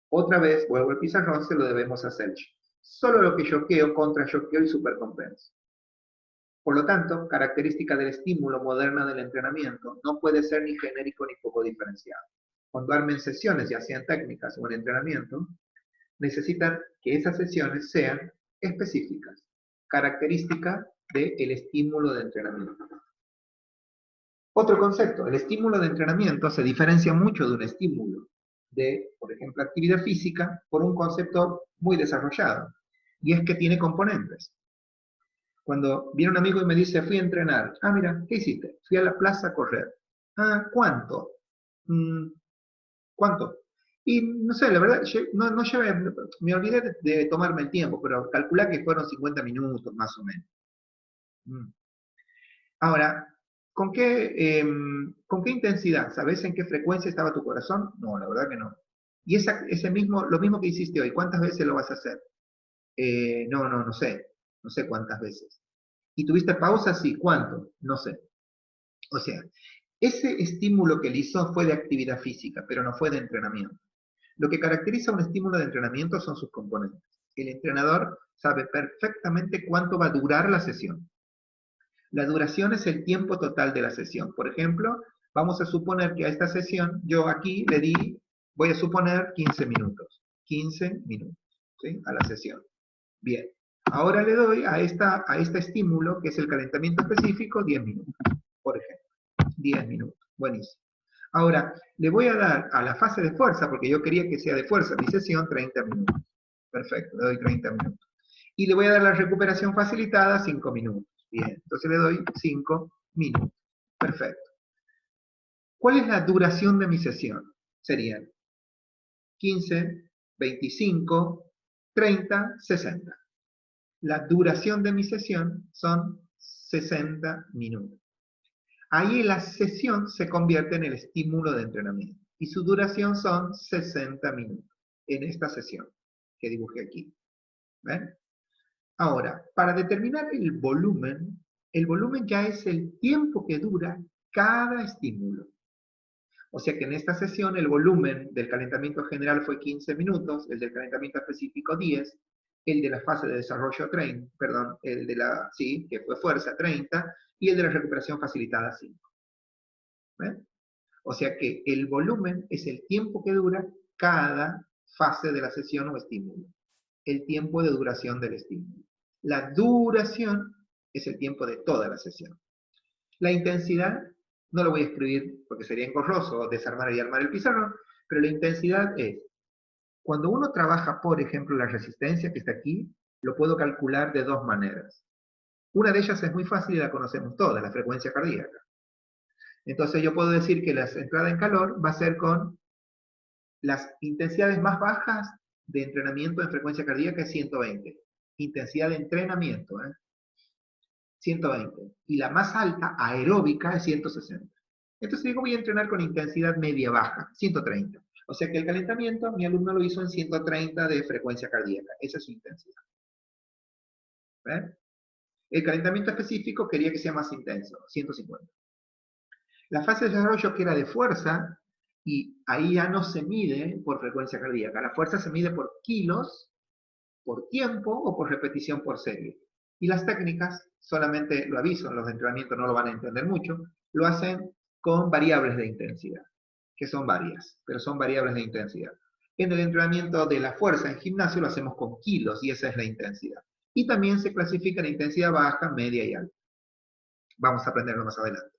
Otra vez, vuelvo al pizarrón, se lo debemos hacer. Solo lo que choqueo, contra choqueo y supercompenso. Por lo tanto, característica del estímulo moderna del entrenamiento no puede ser ni genérico ni poco diferenciado. Cuando armen sesiones, ya sean técnicas o en entrenamiento, necesitan que esas sesiones sean específicas, característica del estímulo de entrenamiento. Otro concepto, el estímulo de entrenamiento se diferencia mucho de un estímulo de, por ejemplo, actividad física, por un concepto muy desarrollado, y es que tiene componentes. Cuando viene un amigo y me dice, fui a entrenar, mira, ¿qué hiciste? Fui a la plaza a correr. ¿Cuánto? ¿Cuánto? Y no sé, la verdad, no llevé, me olvidé de tomarme el tiempo, pero calculá que fueron 50 minutos más o menos. Ahora, ¿con qué intensidad? ¿Sabes en qué frecuencia estaba tu corazón? No, la verdad que no. Y lo mismo que hiciste hoy, ¿cuántas veces lo vas a hacer? No sé. No sé cuántas veces. ¿Y tuviste pausa? Sí, ¿cuánto? No sé. O sea, ese estímulo que él hizo fue de actividad física, pero no fue de entrenamiento. Lo que caracteriza un estímulo de entrenamiento son sus componentes. El entrenador sabe perfectamente cuánto va a durar la sesión. La duración es el tiempo total de la sesión. Por ejemplo, vamos a suponer que a esta sesión yo aquí le di, voy a suponer 15 minutos. 15 minutos, ¿sí? A la sesión. Bien. Ahora le doy a este estímulo, que es el calentamiento específico, 10 minutos, por ejemplo. 10 minutos. Buenísimo. Ahora, le voy a dar a la fase de fuerza, porque yo quería que sea de fuerza mi sesión, 30 minutos. Perfecto, le doy 30 minutos. Y le voy a dar la recuperación facilitada, 5 minutos. Bien, entonces le doy 5 minutos. Perfecto. ¿Cuál es la duración de mi sesión? Serían 15, 25, 30, 60. La duración de mi sesión son 60 minutos. Ahí la sesión se convierte en el estímulo de entrenamiento. Y su duración son 60 minutos en esta sesión que dibujé aquí. ¿Ven? Ahora, para determinar el volumen ya es el tiempo que dura cada estímulo. O sea que en esta sesión el volumen del calentamiento general fue 15 minutos, el del calentamiento específico 10, el de la fase de desarrollo 30, perdón, el de la, sí, que fue fuerza 30, y el de la recuperación facilitada 5. ¿Ven? O sea que el volumen es el tiempo que dura cada fase de la sesión o estímulo. El tiempo de duración del estímulo. La duración es el tiempo de toda la sesión. La intensidad, no lo voy a escribir porque sería engorroso desarmar y armar el pizarrón, pero la intensidad es, cuando uno trabaja, por ejemplo, la resistencia que está aquí, lo puedo calcular de dos maneras. Una de ellas es muy fácil y la conocemos todas, la frecuencia cardíaca. Entonces yo puedo decir que la entrada en calor va a ser con las intensidades más bajas de entrenamiento en frecuencia cardíaca es 120. Intensidad de entrenamiento, 120. Y la más alta, aeróbica, es 160. Entonces digo, voy a entrenar con intensidad media-baja, 130. O sea que el calentamiento, mi alumno lo hizo en 130 de frecuencia cardíaca. Esa es su intensidad. ¿Ven? El calentamiento específico quería que sea más intenso, 150. La fase de desarrollo que era de fuerza, y ahí ya no se mide por frecuencia cardíaca. La fuerza se mide por kilos, por tiempo o por repetición por serie. Y las técnicas, solamente lo aviso, los de entrenamiento no lo van a entender mucho, lo hacen con variables de intensidad, que son varias, pero son variables de intensidad. En el entrenamiento de la fuerza en gimnasio lo hacemos con kilos y esa es la intensidad. Y también se clasifica en intensidad baja, media y alta. Vamos a aprenderlo más adelante.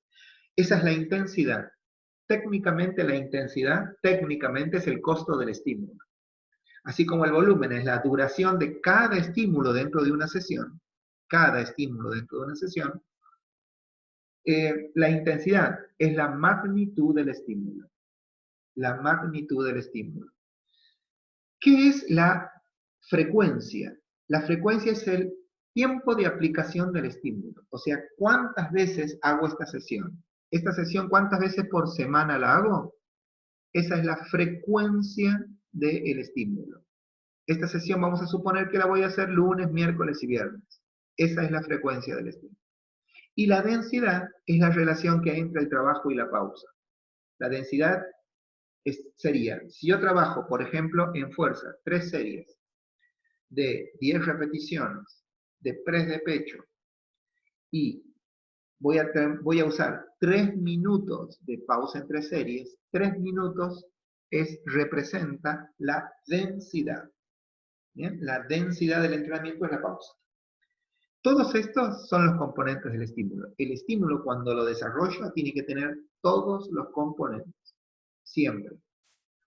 Esa es la intensidad. Técnicamente la intensidad, técnicamente es el costo del estímulo. Así como el volumen es la duración de cada estímulo dentro de una sesión, cada estímulo dentro de una sesión, la intensidad es la magnitud del estímulo. La magnitud del estímulo. ¿Qué es la frecuencia? La frecuencia es el tiempo de aplicación del estímulo. O sea, ¿cuántas veces hago esta sesión? ¿Esta sesión cuántas veces por semana la hago? Esa es la frecuencia del estímulo. Esta sesión vamos a suponer que la voy a hacer lunes, miércoles y viernes. Esa es la frecuencia del estímulo. Y la densidad es la relación que hay entre el trabajo y la pausa. La densidad sería, si yo trabajo, por ejemplo, en fuerza, 3 series de 10 repeticiones de press de pecho y voy a usar 3 minutos de pausa entre series, 3 minutos representa la densidad. ¿Bien? La densidad del entrenamiento es la pausa. Todos estos son los componentes del estímulo. El estímulo, cuando lo desarrollo, tiene que tener todos los componentes. Siempre.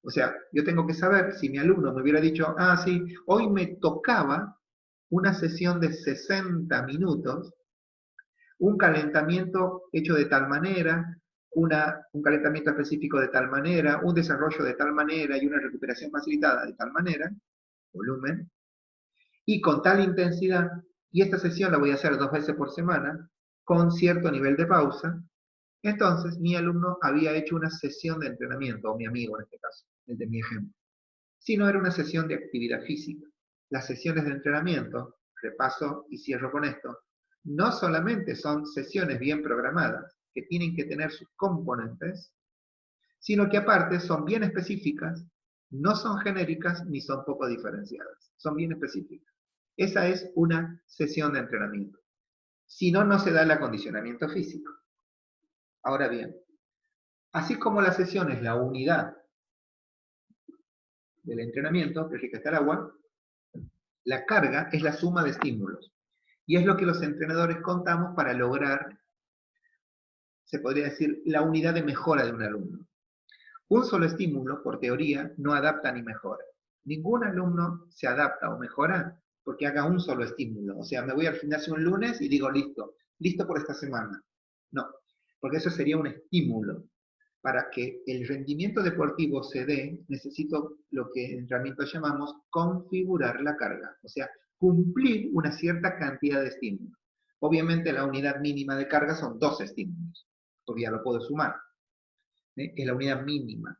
O sea, yo tengo que saber, si mi alumno me hubiera dicho, ah, sí, hoy me tocaba una sesión de 60 minutos, un calentamiento hecho de tal manera, un calentamiento específico de tal manera, un desarrollo de tal manera y una recuperación facilitada de tal manera, volumen, y con tal intensidad, y esta sesión la voy a hacer 2 veces por semana, con cierto nivel de pausa, entonces mi alumno había hecho una sesión de entrenamiento, o mi amigo en este caso, el de mi ejemplo. Si no era una sesión de actividad física. Las sesiones de entrenamiento, repaso y cierro con esto, no solamente son sesiones bien programadas, que tienen que tener sus componentes, sino que aparte son bien específicas, no son genéricas ni son poco diferenciadas, son bien específicas. Esa es una sesión de entrenamiento. Si no, no se da el acondicionamiento físico. Ahora bien, así como la sesión es la unidad del entrenamiento, que rica está el agua, la carga es la suma de estímulos. Y es lo que los entrenadores contamos para lograr, se podría decir, la unidad de mejora de un alumno. Un solo estímulo, por teoría, no adapta ni mejora. Ningún alumno se adapta o mejora porque haga un solo estímulo. O sea, me voy al gimnasio un lunes y digo, listo por esta semana. No, porque eso sería un estímulo. Para que el rendimiento deportivo se dé, necesito lo que en entrenamiento llamamos configurar la carga. O sea, cumplir una cierta cantidad de estímulos. Obviamente la unidad mínima de carga son 2 estímulos, porque ya lo puedo sumar. Es la unidad mínima.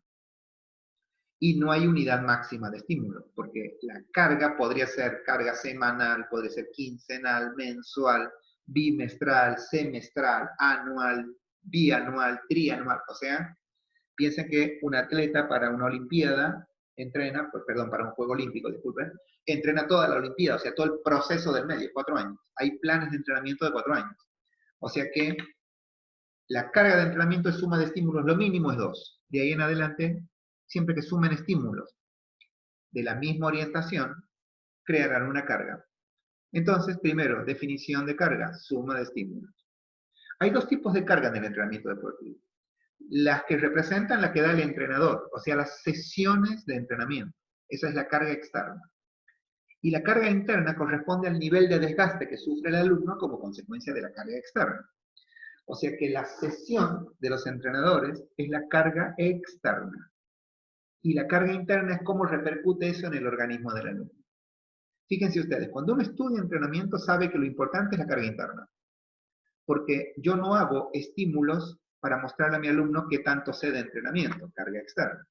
Y no hay unidad máxima de estímulo, porque la carga podría ser carga semanal, podría ser quincenal, mensual, bimestral, semestral, anual, bianual, trianual. O sea, piensen que un atleta para una olimpiada entrena, perdón, para un juego olímpico, disculpen, entrena toda la olimpiada, o sea, todo el proceso del medio, 4 años. Hay planes de entrenamiento de 4 años. O sea que la carga de entrenamiento es suma de estímulos, lo mínimo es 2. De ahí en adelante, siempre que sumen estímulos de la misma orientación, crearán una carga. Entonces, primero, definición de carga, suma de estímulos. Hay 2 tipos de carga en el entrenamiento deportivo. Las que representan la que da el entrenador, o sea, las sesiones de entrenamiento. Esa es la carga externa. Y la carga interna corresponde al nivel de desgaste que sufre el alumno como consecuencia de la carga externa. O sea que la sesión de los entrenadores es la carga externa. Y la carga interna es cómo repercute eso en el organismo del alumno. Fíjense ustedes, cuando uno estudia entrenamiento sabe que lo importante es la carga interna. Porque yo no hago estímulos para mostrarle a mi alumno qué tanto sé de entrenamiento, carga externa.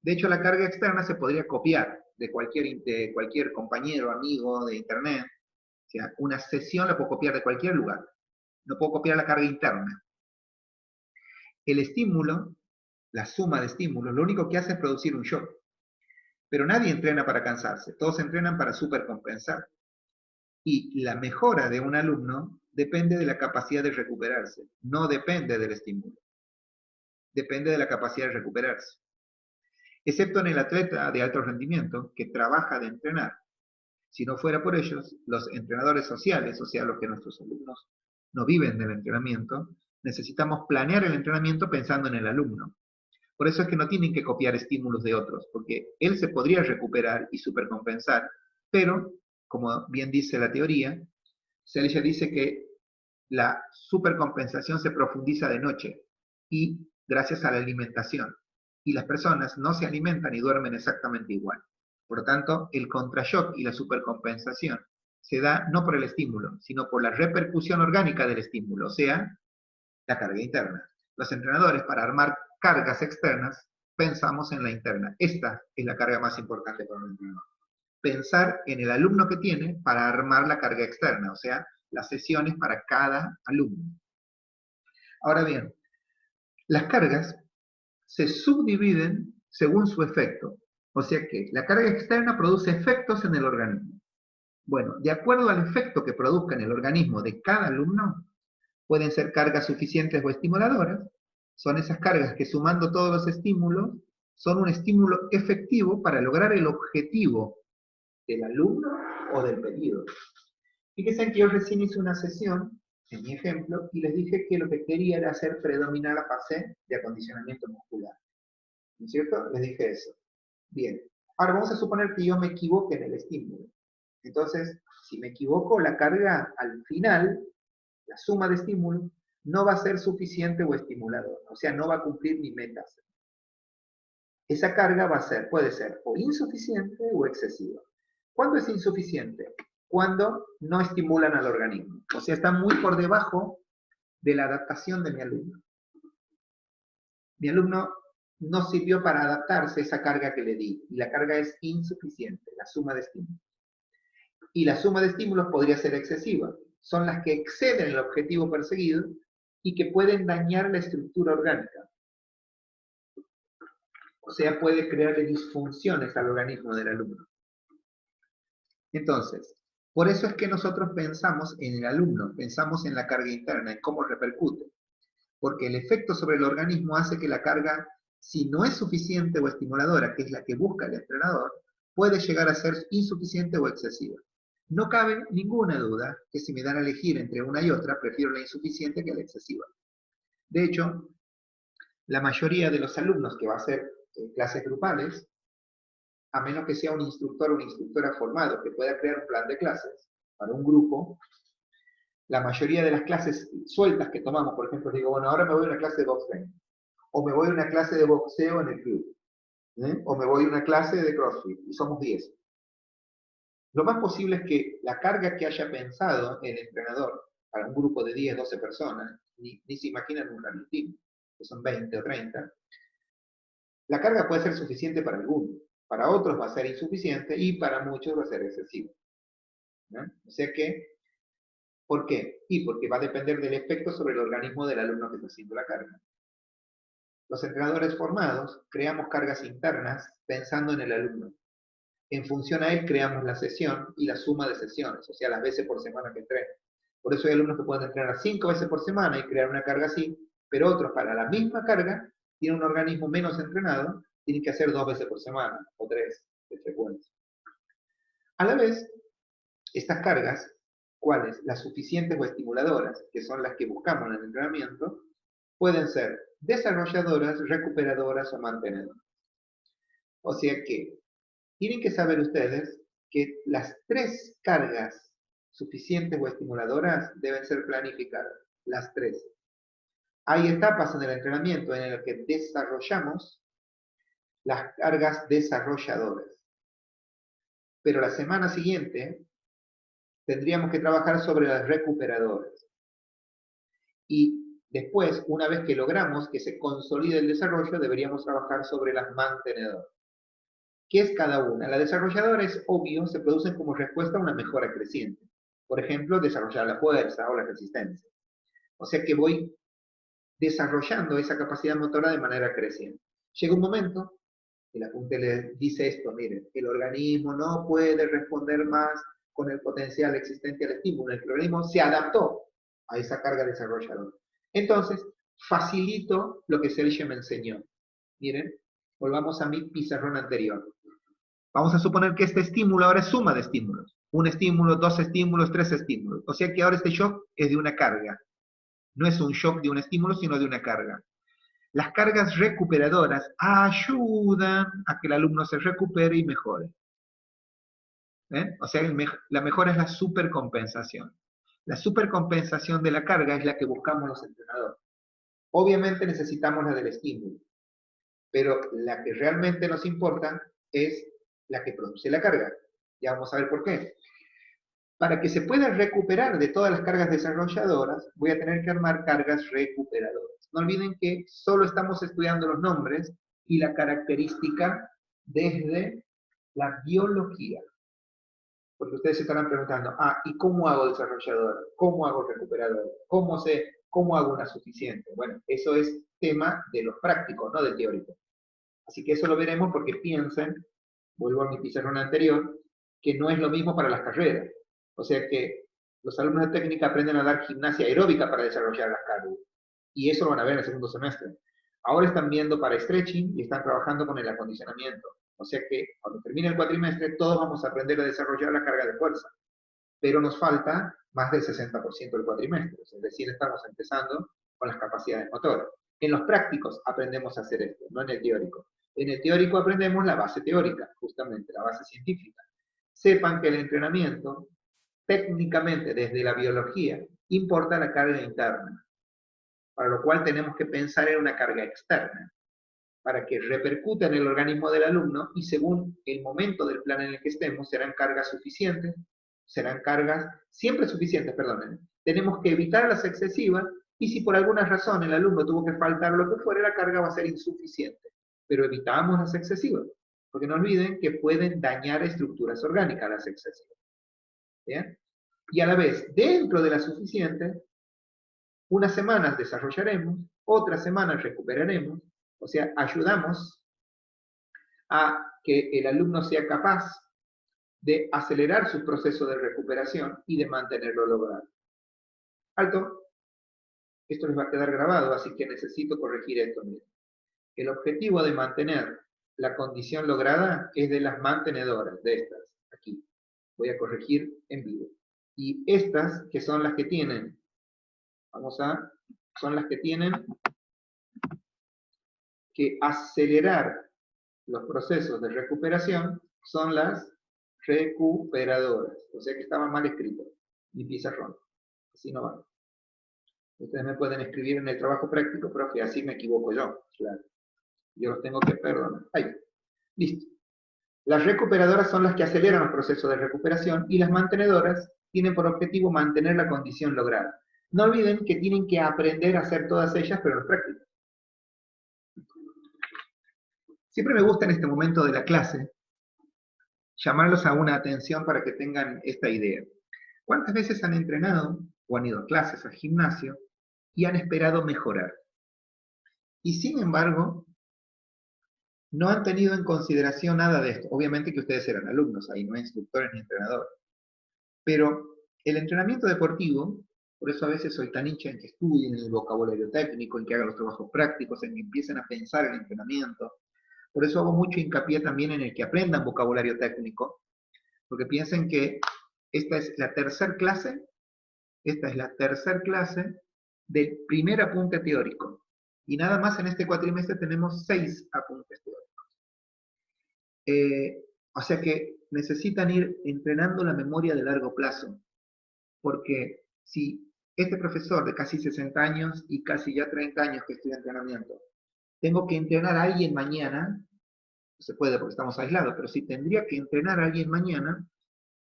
De hecho, la carga externa se podría copiar de cualquier compañero, amigo de internet. O sea, una sesión la puedo copiar de cualquier lugar. No puedo copiar la carga interna. El estímulo, la suma de estímulos, lo único que hace es producir un shock. Pero nadie entrena para cansarse, todos entrenan para supercompensar. Y la mejora de un alumno depende de la capacidad de recuperarse, no depende del estímulo. Depende de la capacidad de recuperarse. Excepto en el atleta de alto rendimiento que trabaja de entrenar. Si no fuera por ellos, los entrenadores sociales, o sea, los que nuestros alumnos no viven del entrenamiento, necesitamos planear el entrenamiento pensando en el alumno. Por eso es que no tienen que copiar estímulos de otros, porque él se podría recuperar y supercompensar, pero, como bien dice la teoría, Seliger dice que la supercompensación se profundiza de noche y gracias a la alimentación. Y las personas no se alimentan y duermen exactamente igual. Por lo tanto, el contrashock y la supercompensación se da no por el estímulo, sino por la repercusión orgánica del estímulo, o sea, la carga interna. Los entrenadores, para armar cargas externas, pensamos en la interna. Esta es la carga más importante para un entrenador. Pensar en el alumno que tiene para armar la carga externa, o sea, las sesiones para cada alumno. Ahora bien, las cargas se subdividen según su efecto. O sea que la carga externa produce efectos en el organismo. Bueno, de acuerdo al efecto que produzca en el organismo de cada alumno, pueden ser cargas suficientes o estimuladoras. Son esas cargas que sumando todos los estímulos, son un estímulo efectivo para lograr el objetivo del alumno o del pedido. Fíjense que yo recién hice una sesión, en mi ejemplo, y les dije que lo que quería era hacer predominar la fase de acondicionamiento muscular. ¿No es cierto? Les dije eso. Bien. Ahora vamos a suponer que yo me equivoque en el estímulo. Entonces, si me equivoco, la carga al final, la suma de estímulos, no va a ser suficiente o estimulador. O sea, no va a cumplir mi meta. Esa carga va a ser, puede ser o insuficiente o excesiva. ¿Cuándo es insuficiente? Cuando no estimulan al organismo. O sea, está muy por debajo de la adaptación de mi alumno. Mi alumno no sirvió para adaptarse a esa carga que le di. Y la carga es insuficiente, la suma de estímulos. Y la suma de estímulos podría ser excesiva. Son las que exceden el objetivo perseguido y que pueden dañar la estructura orgánica. O sea, puede crearle disfunciones al organismo del alumno. Entonces, por eso es que nosotros pensamos en el alumno, pensamos en la carga interna, en cómo repercute. Porque el efecto sobre el organismo hace que la carga, si no es suficiente o estimuladora, que es la que busca el entrenador, puede llegar a ser insuficiente o excesiva. No cabe ninguna duda que si me dan a elegir entre una y otra, prefiero la insuficiente que la excesiva. De hecho, la mayoría de los alumnos que va a hacer clases grupales, a menos que sea un instructor o una instructora formado que pueda crear un plan de clases para un grupo, la mayoría de las clases sueltas que tomamos, por ejemplo, digo, bueno, ahora me voy a una clase de boxeo, o me voy a una clase de boxeo en el club, o me voy a una clase de CrossFit, y somos 10. Lo más posible es que la carga que haya pensado el entrenador para un grupo de 10, 12 personas, ni se imaginan un gran team, que son 20 o 30, la carga puede ser suficiente para algunos, para otros va a ser insuficiente y para muchos va a ser excesivo. ¿No? O sea que, ¿por qué? Y porque va a depender del efecto sobre el organismo del alumno que está haciendo la carga. Los entrenadores formados creamos cargas internas pensando en el alumno. En función a él creamos la sesión y la suma de sesiones, o sea, las veces por semana que entrena. Por eso hay alumnos que pueden entrenar 5 veces por semana y crear una carga así, pero otros para la misma carga tienen un organismo menos entrenado, tienen que hacer 2 veces por semana o 3 de frecuencia. A la vez, estas cargas, ¿cuáles? Las suficientes o estimuladoras, que son las que buscamos en el entrenamiento, pueden ser desarrolladoras, recuperadoras o mantenedoras. O sea que tienen que saber ustedes que las 3 cargas suficientes o estimuladoras deben ser planificadas, las 3. Hay etapas en el entrenamiento en las que desarrollamos las cargas desarrolladoras. Pero la semana siguiente tendríamos que trabajar sobre las recuperadoras. Y después, una vez que logramos que se consolide el desarrollo, deberíamos trabajar sobre las mantenedoras. ¿Qué es cada una? La desarrolladora es obvio, se producen como respuesta a una mejora creciente. Por ejemplo, desarrollar la fuerza o la resistencia. O sea que voy desarrollando esa capacidad motora de manera creciente. Llega un momento, el apunte le dice esto, miren, el organismo no puede responder más con el potencial existente al estímulo. El organismo se adaptó a esa carga desarrolladora. Entonces, facilito lo que Sergio me enseñó. Miren, volvamos a mi pizarrón anterior. Vamos a suponer que este estímulo ahora es suma de estímulos. Un estímulo, dos estímulos, tres estímulos. O sea que ahora este shock es de una carga. No es un shock de un estímulo, sino de una carga. Las cargas recuperadoras ayudan a que el alumno se recupere y mejore. O sea, la mejora es la supercompensación. La supercompensación de la carga es la que buscamos los entrenadores. Obviamente necesitamos la del estímulo, pero la que realmente nos importa es la que produce la carga. Ya vamos a ver por qué. Para que se pueda recuperar de todas las cargas desarrolladoras, voy a tener que armar cargas recuperadoras. No olviden que solo estamos estudiando los nombres y la característica desde la biología. Porque ustedes se estarán preguntando, ¿y cómo hago desarrollador? ¿Cómo hago recuperador? ¿Cómo hago una suficiente? Bueno, eso es tema de los prácticos, no del teórico. Así que eso lo veremos porque piensen, vuelvo a mi pizarrón anterior, que no es lo mismo para las carreras. O sea que los alumnos de técnica aprenden a dar gimnasia aeróbica para desarrollar las cargas. Y eso lo van a ver en el segundo semestre. Ahora están viendo para stretching y están trabajando con el acondicionamiento. O sea que cuando termine el cuatrimestre, todos vamos a aprender a desarrollar la carga de fuerza. Pero nos falta más del 60% del cuatrimestre. Es decir, estamos empezando con las capacidades motoras. En los prácticos aprendemos a hacer esto, no en el teórico. En el teórico aprendemos la base teórica, justamente, la base científica. Sepan que el entrenamiento, técnicamente desde la biología, importa la carga interna, para lo cual tenemos que pensar en una carga externa, para que repercuta en el organismo del alumno y según el momento del plan en el que estemos, serán cargas suficientes, serán cargas siempre suficientes, perdonen. Tenemos que evitar las excesivas y si por alguna razón el alumno tuvo que faltar lo que fuera, la carga va a ser insuficiente. Pero evitamos las excesivas, porque no olviden que pueden dañar estructuras orgánicas las excesivas. ¿Bien? Y a la vez, dentro de las suficientes, unas semanas desarrollaremos, otras semanas recuperaremos, o sea, ayudamos a que el alumno sea capaz de acelerar su proceso de recuperación y de mantenerlo logrado. Alto, esto les va a quedar grabado, así que necesito corregir esto. Miren. El objetivo de mantener la condición lograda es de las mantenedoras, de estas, aquí. Voy a corregir en vivo. Y estas, que son las que tienen, son las que tienen que acelerar los procesos de recuperación, son las recuperadoras. O sea que estaba mal escrito, mi pizarrón. Así no va. Ustedes me pueden escribir en el trabajo práctico, profe, así me equivoco yo. Claro. Yo los tengo que perdonar. Ahí. Listo. Las recuperadoras son las que aceleran los procesos de recuperación y las mantenedoras tienen por objetivo mantener la condición lograda. No olviden que tienen que aprender a hacer todas ellas, pero en los prácticos. Siempre me gusta en este momento de la clase llamarlos a una atención para que tengan esta idea. ¿Cuántas veces han entrenado o han ido a clases, al gimnasio, y han esperado mejorar? Y sin embargo, no han tenido en consideración nada de esto. Obviamente que ustedes eran alumnos, ahí no instructores ni entrenadores. Pero el entrenamiento deportivo, por eso a veces soy tan hincha en que estudien el vocabulario técnico, en que hagan los trabajos prácticos, en que empiecen a pensar el entrenamiento. Por eso hago mucho hincapié también en el que aprendan vocabulario técnico, porque piensen que esta es la tercera clase del primer apunte teórico. Y nada más en este cuatrimestre tenemos 6 apuntes teóricos. O sea que necesitan ir entrenando la memoria de largo plazo. Porque si este profesor de casi 60 años y casi ya 30 años que estudia entrenamiento, tengo que entrenar a alguien mañana, no se puede porque estamos aislados, pero si tendría que entrenar a alguien mañana,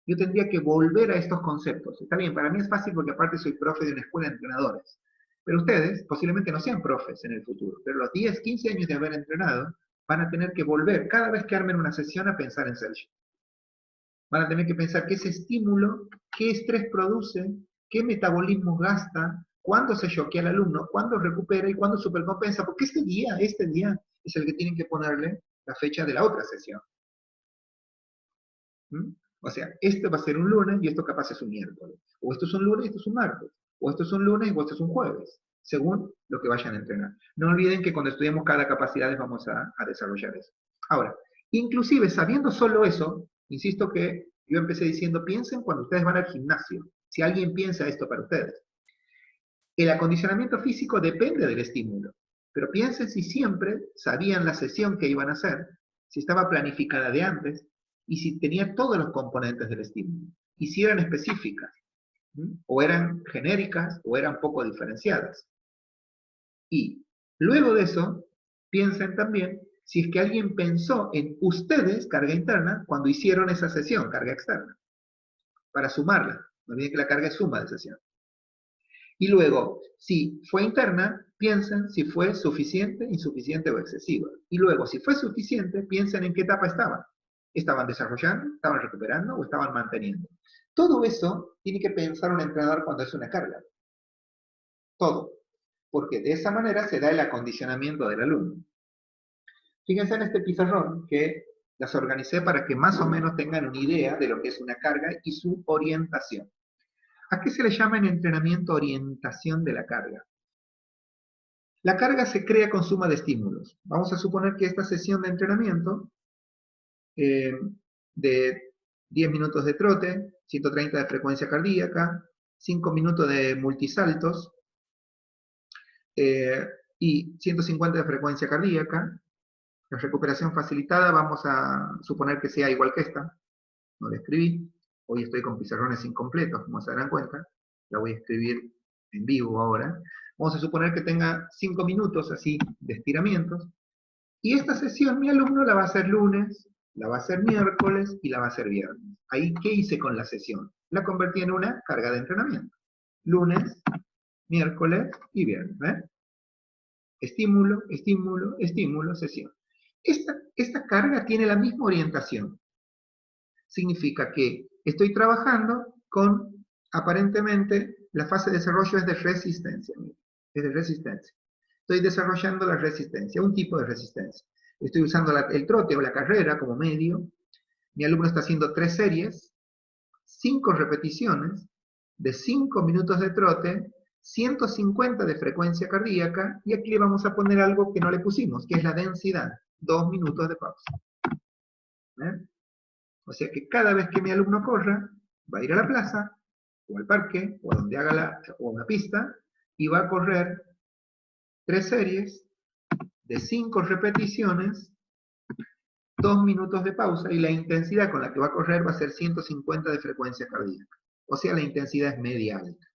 yo tendría que volver a estos conceptos. Está bien, para mí es fácil porque aparte soy profe de una escuela de entrenadores. Pero ustedes posiblemente no sean profes en el futuro, pero los 10, 15 años de haber entrenado van a tener que volver cada vez que armen una sesión a pensar en Self. Van a tener que pensar qué es estímulo, qué estrés produce, qué metabolismo gasta, cuándo se choquea al alumno, cuándo recupera y cuándo supercompensa, porque este día es el que tienen que ponerle la fecha de la otra sesión. ¿Mm? O sea, esto va a ser un lunes y esto capaz es un miércoles. O esto es un lunes y esto es un martes. O esto es un lunes y esto es un jueves, según lo que vayan a entrenar. No olviden que cuando estudiemos cada capacidad les vamos a desarrollar eso. Ahora, inclusive sabiendo solo eso, insisto que yo empecé diciendo, piensen cuando ustedes van al gimnasio. Si alguien piensa esto para ustedes. El acondicionamiento físico depende del estímulo. Pero piensen si siempre sabían la sesión que iban a hacer, si estaba planificada de antes, y si tenía todos los componentes del estímulo, y si eran específicas, o eran genéricas, o eran poco diferenciadas. Y luego de eso, piensen también si es que alguien pensó en ustedes, carga interna, cuando hicieron esa sesión, carga externa, para sumarla. No olviden que la carga es suma de sesión. Y luego, si fue interna, piensen si fue suficiente, insuficiente o excesiva. Y luego, si fue suficiente, piensen en qué etapa estaban. ¿Estaban desarrollando, estaban recuperando o estaban manteniendo? Todo eso tiene que pensar un entrenador cuando es una carga. Todo. Porque de esa manera se da el acondicionamiento del alumno. Fíjense en este pizarrón que las organicé para que más o menos tengan una idea de lo que es una carga y su orientación. ¿A qué se le llama en entrenamiento orientación de la carga? La carga se crea con suma de estímulos. Vamos a suponer que esta sesión de entrenamiento de 10 minutos de trote, 130 de frecuencia cardíaca, 5 minutos de multisaltos y 150 de frecuencia cardíaca. La recuperación facilitada vamos a suponer que sea igual que esta. No la escribí. Hoy estoy con pizarrones incompletos, como se darán cuenta. La voy a escribir en vivo ahora. Vamos a suponer que tenga 5 minutos así de estiramientos. Y esta sesión mi alumno la va a hacer lunes, la va a hacer miércoles y la va a hacer viernes. Ahí, ¿qué hice con la sesión? La convertí en una carga de entrenamiento. Lunes, miércoles y viernes. ¿eh? Estímulo, estímulo, estímulo, sesión. Esta carga tiene la misma orientación. Significa que estoy trabajando con, aparentemente, la fase de desarrollo es de resistencia. Es de resistencia. Estoy desarrollando la resistencia, un tipo de resistencia. Estoy usando el trote o la carrera como medio. Mi alumno está haciendo 3 series, 5 repeticiones, de 5 minutos de trote, 150 de frecuencia cardíaca, y aquí le vamos a poner algo que no le pusimos, que es la densidad, 2 minutos de pausa. ¿Eh? O sea que cada vez que mi alumno corra, va a ir a la plaza, o al parque, o a donde haga o una pista, y va a correr 3 series de 5 repeticiones, 2 minutos de pausa, y la intensidad con la que va a correr va a ser 150 de frecuencia cardíaca. O sea, la intensidad es media alta.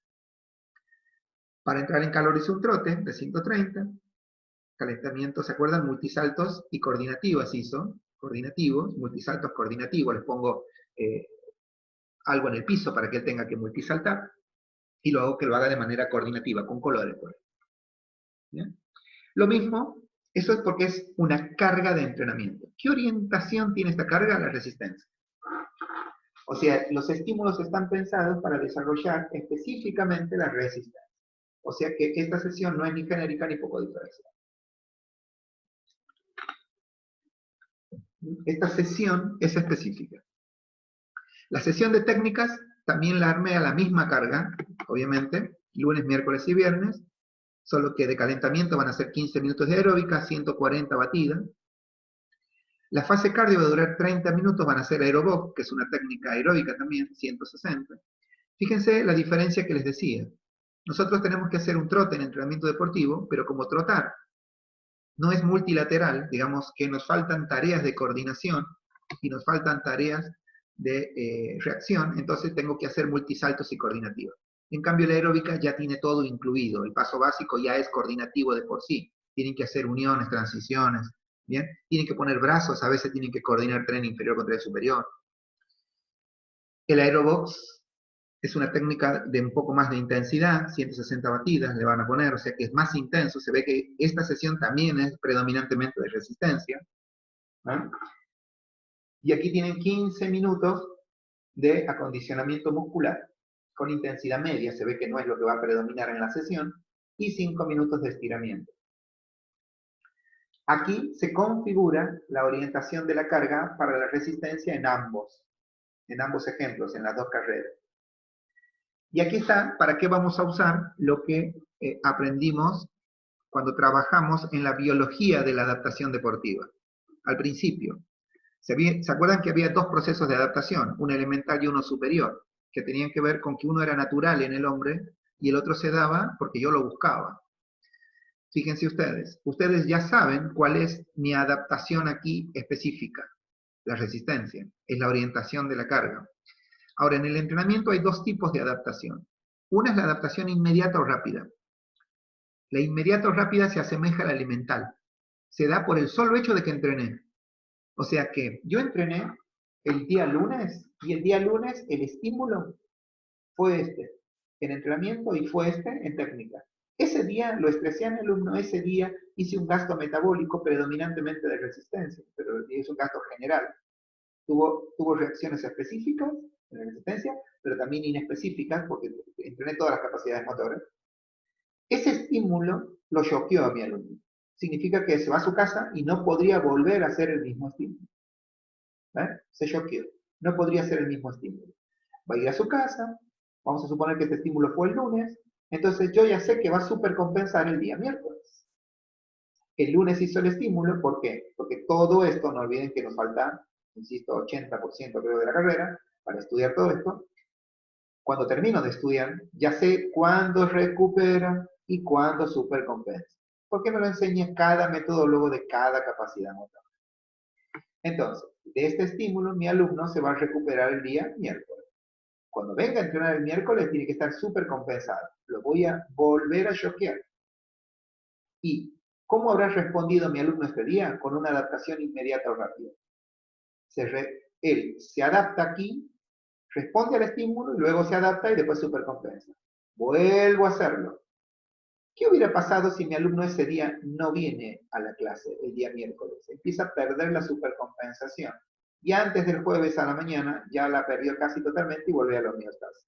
Para entrar en calor hice un trote de 130, calentamiento, ¿se acuerdan? Multisaltos y coordinativas hizo, coordinativos, multisaltos coordinativos, les pongo algo en el piso para que él tenga que multisaltar, y lo hago que lo haga de manera coordinativa, con colores. ¿Bien? Lo mismo, eso es porque es una carga de entrenamiento. ¿Qué orientación tiene esta carga? La resistencia. O sea, los estímulos están pensados para desarrollar específicamente la resistencia. O sea que esta sesión no es ni genérica ni poco diferenciada. Esta sesión es específica. La sesión de técnicas también la armé a la misma carga, obviamente, lunes, miércoles y viernes, solo que de calentamiento van a ser 15 minutos de aeróbica, 140 batidas. La fase cardio va a durar 30 minutos, van a ser aerobox, que es una técnica aeróbica también, 160. Fíjense la diferencia que les decía. Nosotros tenemos que hacer un trote en entrenamiento deportivo, pero como trotar no es multilateral, digamos que nos faltan tareas de coordinación y nos faltan tareas de reacción, entonces tengo que hacer multisaltos y coordinativos. En cambio, la aeróbica ya tiene todo incluido, el paso básico ya es coordinativo de por sí. Tienen que hacer uniones, transiciones, ¿bien? Tienen que poner brazos, a veces tienen que coordinar tren inferior con tren superior. El aerobox es una técnica de un poco más de intensidad, 160 batidas le van a poner, o sea que es más intenso, se ve que esta sesión también es predominantemente de resistencia, ¿no? Y aquí tienen 15 minutos de acondicionamiento muscular con intensidad media, se ve que no es lo que va a predominar en la sesión, y 5 minutos de estiramiento. Aquí se configura la orientación de la carga para la resistencia en ambos ejemplos, en las dos carreras. Y aquí está para qué vamos a usar lo que aprendimos cuando trabajamos en la biología de la adaptación deportiva. Al principio, ¿se acuerdan que había dos procesos de adaptación? Un elemental y uno superior, que tenían que ver con que uno era natural en el hombre y el otro se daba porque yo lo buscaba. Fíjense ustedes ya saben cuál es mi adaptación aquí específica, la resistencia, es la orientación de la carga. Ahora, en el entrenamiento hay dos tipos de adaptación. Una es la adaptación inmediata o rápida. La inmediata o rápida se asemeja a la elemental. Se da por el solo hecho de que entrené. O sea que yo entrené el día lunes y el día lunes el estímulo fue este en entrenamiento y fue este en técnica. Ese día lo estresé a mi alumno, ese día hice un gasto metabólico predominantemente de resistencia, pero es un gasto general. Tuvo reacciones específicas en la resistencia, pero también inespecíficas porque entrené todas las capacidades motoras. Ese estímulo lo choqueó a mi alumno. Significa que se va a su casa y no podría volver a hacer el mismo estímulo. Se choqueó. No podría hacer el mismo estímulo. Va a ir a su casa, vamos a suponer que este estímulo fue el lunes, entonces yo ya sé que va a supercompensar el día miércoles. El lunes hizo el estímulo, ¿por qué? Porque todo esto, no olviden que nos falta, insisto, 80% creo de la carrera, para estudiar todo esto. Cuando termino de estudiar, ya sé cuándo recupera y cuándo supercompensa. Porque me lo enseña cada metodólogo de cada capacidad motora. Entonces, de este estímulo, mi alumno se va a recuperar el día miércoles. Cuando venga a entrenar el miércoles, tiene que estar súper compensado. Lo voy a volver a choquear. ¿Y cómo habrá respondido mi alumno este día? Con una adaptación inmediata o rápida. Él se adapta aquí, responde al estímulo, y luego se adapta y después supercompensa. Vuelvo a hacerlo. ¿Qué hubiera pasado si mi alumno ese día no viene a la clase el día miércoles? Empieza a perder la supercompensación. Y antes del jueves a la mañana ya la perdió casi totalmente y vuelve a los miostasis.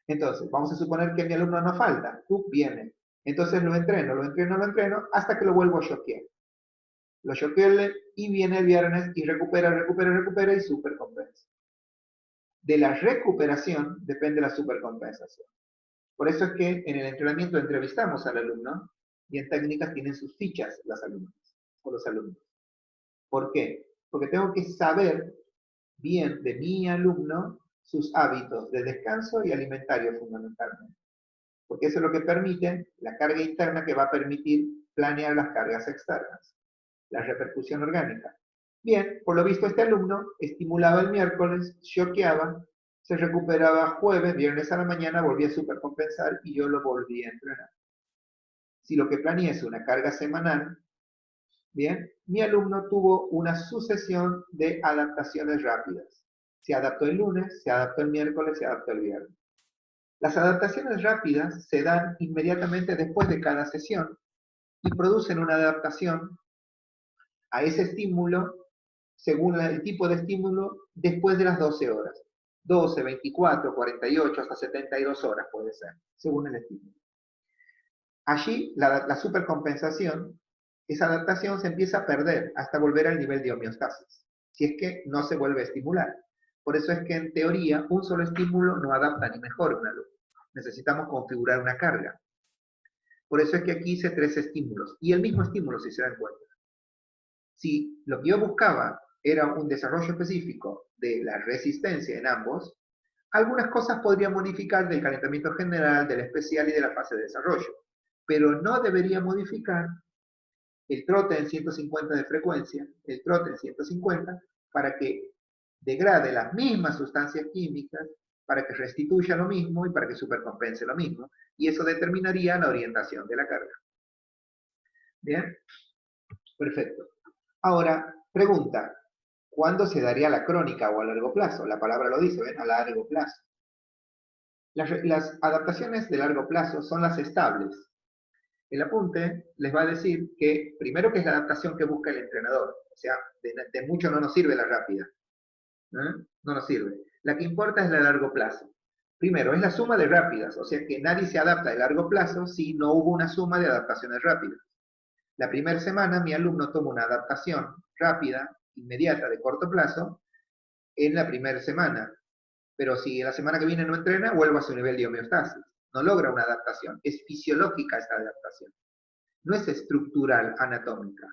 Entonces, vamos a suponer que mi alumno no falta, viene. Entonces lo entreno, hasta que lo vuelvo a choquear. Lo choqueo y viene el viernes y recupera y supercompensa. De la recuperación depende la supercompensación. Por eso es que en el entrenamiento entrevistamos al alumno y en técnicas tienen sus fichas las alumnas o los alumnos. ¿Por qué? Porque tengo que saber bien de mi alumno sus hábitos de descanso y alimentario fundamentalmente. Porque eso es lo que permite la carga interna que va a permitir planear las cargas externas. La repercusión orgánica. Bien, por lo visto este alumno estimulaba el miércoles, choqueaba, se recuperaba jueves, viernes a la mañana, volvía a supercompensar y yo lo volví a entrenar. Si lo que planeé es una carga semanal, bien, mi alumno tuvo una sucesión de adaptaciones rápidas. Se adaptó el lunes, se adaptó el miércoles, se adaptó el viernes. Las adaptaciones rápidas se dan inmediatamente después de cada sesión y producen una adaptación a ese estímulo según el tipo de estímulo después de las 12 horas. 12, 24, 48, hasta 72 horas puede ser, según el estímulo. Allí, la supercompensación, esa adaptación se empieza a perder hasta volver al nivel de homeostasis, si es que no se vuelve a estimular. Por eso es que en teoría un solo estímulo no adapta ni mejora un alumno. Necesitamos configurar una carga. Por eso es que aquí hice 3 estímulos, y el mismo estímulo si se dan cuenta. Si lo que yo buscaba era un desarrollo específico de la resistencia en ambos, algunas cosas podría modificar del calentamiento general, del especial y de la fase de desarrollo, pero no debería modificar el trote en 150 de frecuencia, el trote en 150, para que degrade las mismas sustancias químicas, para que restituya lo mismo y para que supercompense lo mismo, y eso determinaría la orientación de la carga. ¿Bien? Perfecto. Ahora, pregunta, ¿cuándo se daría la crónica o a largo plazo? La palabra lo dice, ¿ven? A largo plazo. Las adaptaciones de largo plazo son las estables. El apunte les va a decir que, primero, que es la adaptación que busca el entrenador. O sea, de mucho no nos sirve la rápida. No nos sirve. La que importa es la de largo plazo. Primero, es la suma de rápidas, o sea que nadie se adapta de largo plazo si no hubo una suma de adaptaciones rápidas. La primera semana mi alumno toma una adaptación rápida, inmediata, de corto plazo, en la primera semana. Pero si la semana que viene no entrena, vuelve a su nivel de homeostasis. No logra una adaptación. Es fisiológica esta adaptación. No es estructural, anatómica.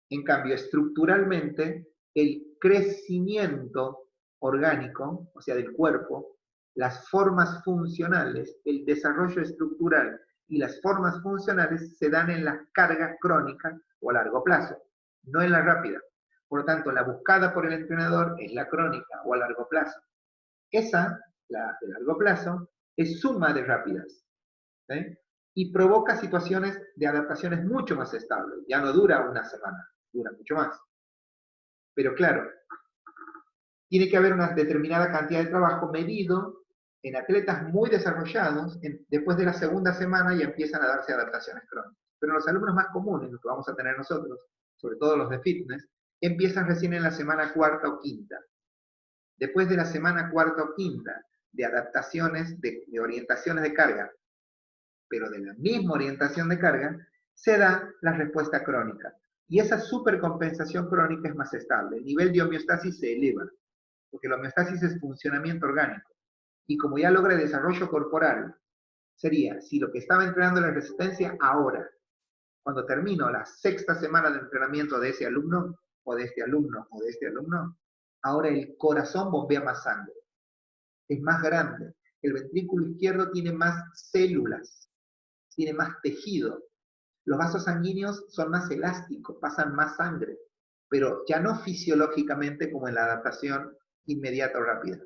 En cambio, estructuralmente, el crecimiento orgánico, o sea, del cuerpo, las formas funcionales, el desarrollo estructural y las formas funcionales se dan en las cargas crónicas o a largo plazo, no en la rápida. Por lo tanto, la buscada por el entrenador es la crónica o a largo plazo. Esa, la de largo plazo, es suma de rápidas. ¿Sí? Y provoca situaciones de adaptaciones mucho más estables. Ya no dura una semana, dura mucho más. Pero claro, tiene que haber una determinada cantidad de trabajo medido en atletas muy desarrollados. Después de la segunda semana ya empiezan a darse adaptaciones crónicas. Pero los alumnos más comunes, los que vamos a tener nosotros, sobre todo los de fitness, empiezan recién en la semana cuarta o quinta. Después de la semana cuarta o quinta de adaptaciones, de orientaciones de carga, pero de la misma orientación de carga, se da la respuesta crónica. Y esa supercompensación crónica es más estable. El nivel de homeostasis se eleva, porque la homeostasis es funcionamiento orgánico. Y como ya logra desarrollo corporal, sería, si lo que estaba entrenando la resistencia ahora, cuando termino la sexta semana de entrenamiento de ese alumno, o de este alumno, o de este alumno, ahora el corazón bombea más sangre. Es más grande. El ventrículo izquierdo tiene más células, tiene más tejido. Los vasos sanguíneos son más elásticos, pasan más sangre, pero ya no fisiológicamente como en la adaptación inmediata o rápida,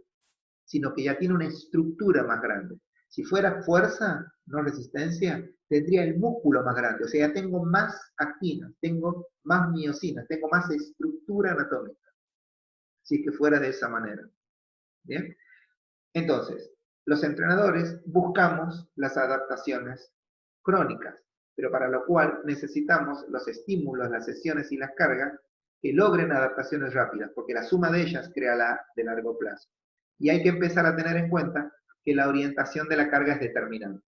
sino que ya tiene una estructura más grande. Si fuera fuerza, no resistencia, tendría el músculo más grande, o sea, ya tengo más actinas, tengo más miosinas, tengo más estructura anatómica, si es que fuera de esa manera. ¿Bien? Entonces, los entrenadores buscamos las adaptaciones crónicas, pero para lo cual necesitamos los estímulos, las sesiones y las cargas que logren adaptaciones rápidas, porque la suma de ellas crea la de largo plazo. Y hay que empezar a tener en cuenta que la orientación de la carga es determinante,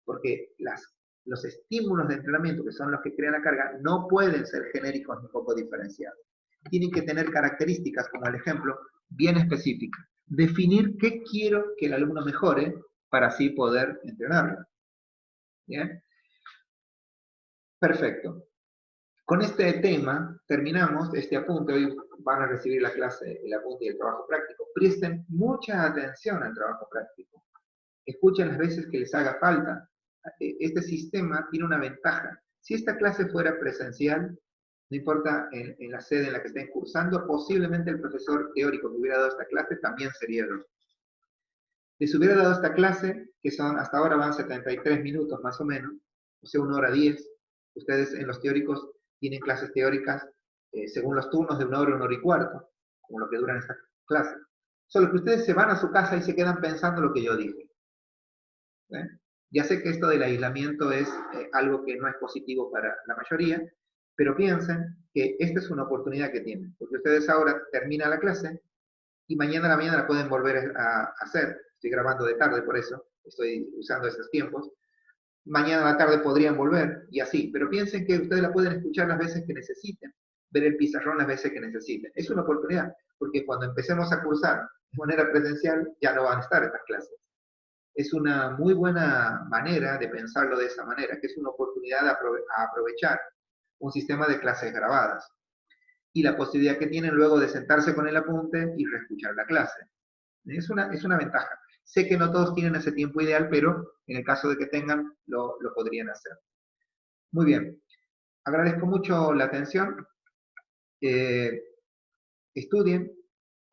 porque los estímulos de entrenamiento, que son los que crean la carga, no pueden ser genéricos ni poco diferenciados. Tienen que tener características, como el ejemplo, bien específicas. Definir qué quiero que el alumno mejore para así poder entrenarlo. ¿Bien? Perfecto. Con este tema terminamos este apunte. Hoy van a recibir la clase, el apunte y el trabajo práctico. Presten mucha atención al trabajo práctico. Escuchen las veces que les haga falta. Este sistema tiene una ventaja. Si esta clase fuera presencial, no importa en la sede en la que estén cursando, posiblemente el profesor teórico que hubiera dado esta clase también sería el otro. Les hubiera dado esta clase, que son, hasta ahora van 73 minutos más o menos, o sea, 1 hora 10. Ustedes en los teóricos tienen clases teóricas según los turnos de 1 hora, 1 hora y cuarto, como lo que duran estas clases. Solo que ustedes se van a su casa y se quedan pensando lo que yo dije. Ya sé que esto del aislamiento es algo que no es positivo para la mayoría, pero piensen que esta es una oportunidad que tienen, porque ustedes ahora terminan la clase y mañana a la mañana la pueden volver a hacer. Estoy grabando de tarde, por eso estoy usando esos tiempos. Mañana a la tarde podrían volver y así, pero piensen que ustedes la pueden escuchar las veces que necesiten, ver el pizarrón las veces que necesiten. Es una oportunidad, porque cuando empecemos a cursar de manera presencial ya no van a estar estas clases. Es una muy buena manera de pensarlo de esa manera, que es una oportunidad a aprovechar un sistema de clases grabadas y la posibilidad que tienen luego de sentarse con el apunte y reescuchar la clase. Es una ventaja. Sé que no todos tienen ese tiempo ideal, pero en el caso de que tengan, lo podrían hacer. Muy bien. Agradezco mucho la atención. Estudien,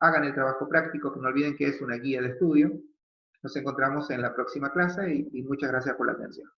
hagan el trabajo práctico, que no olviden que es una guía de estudio. Nos encontramos en la próxima clase y muchas gracias por la atención.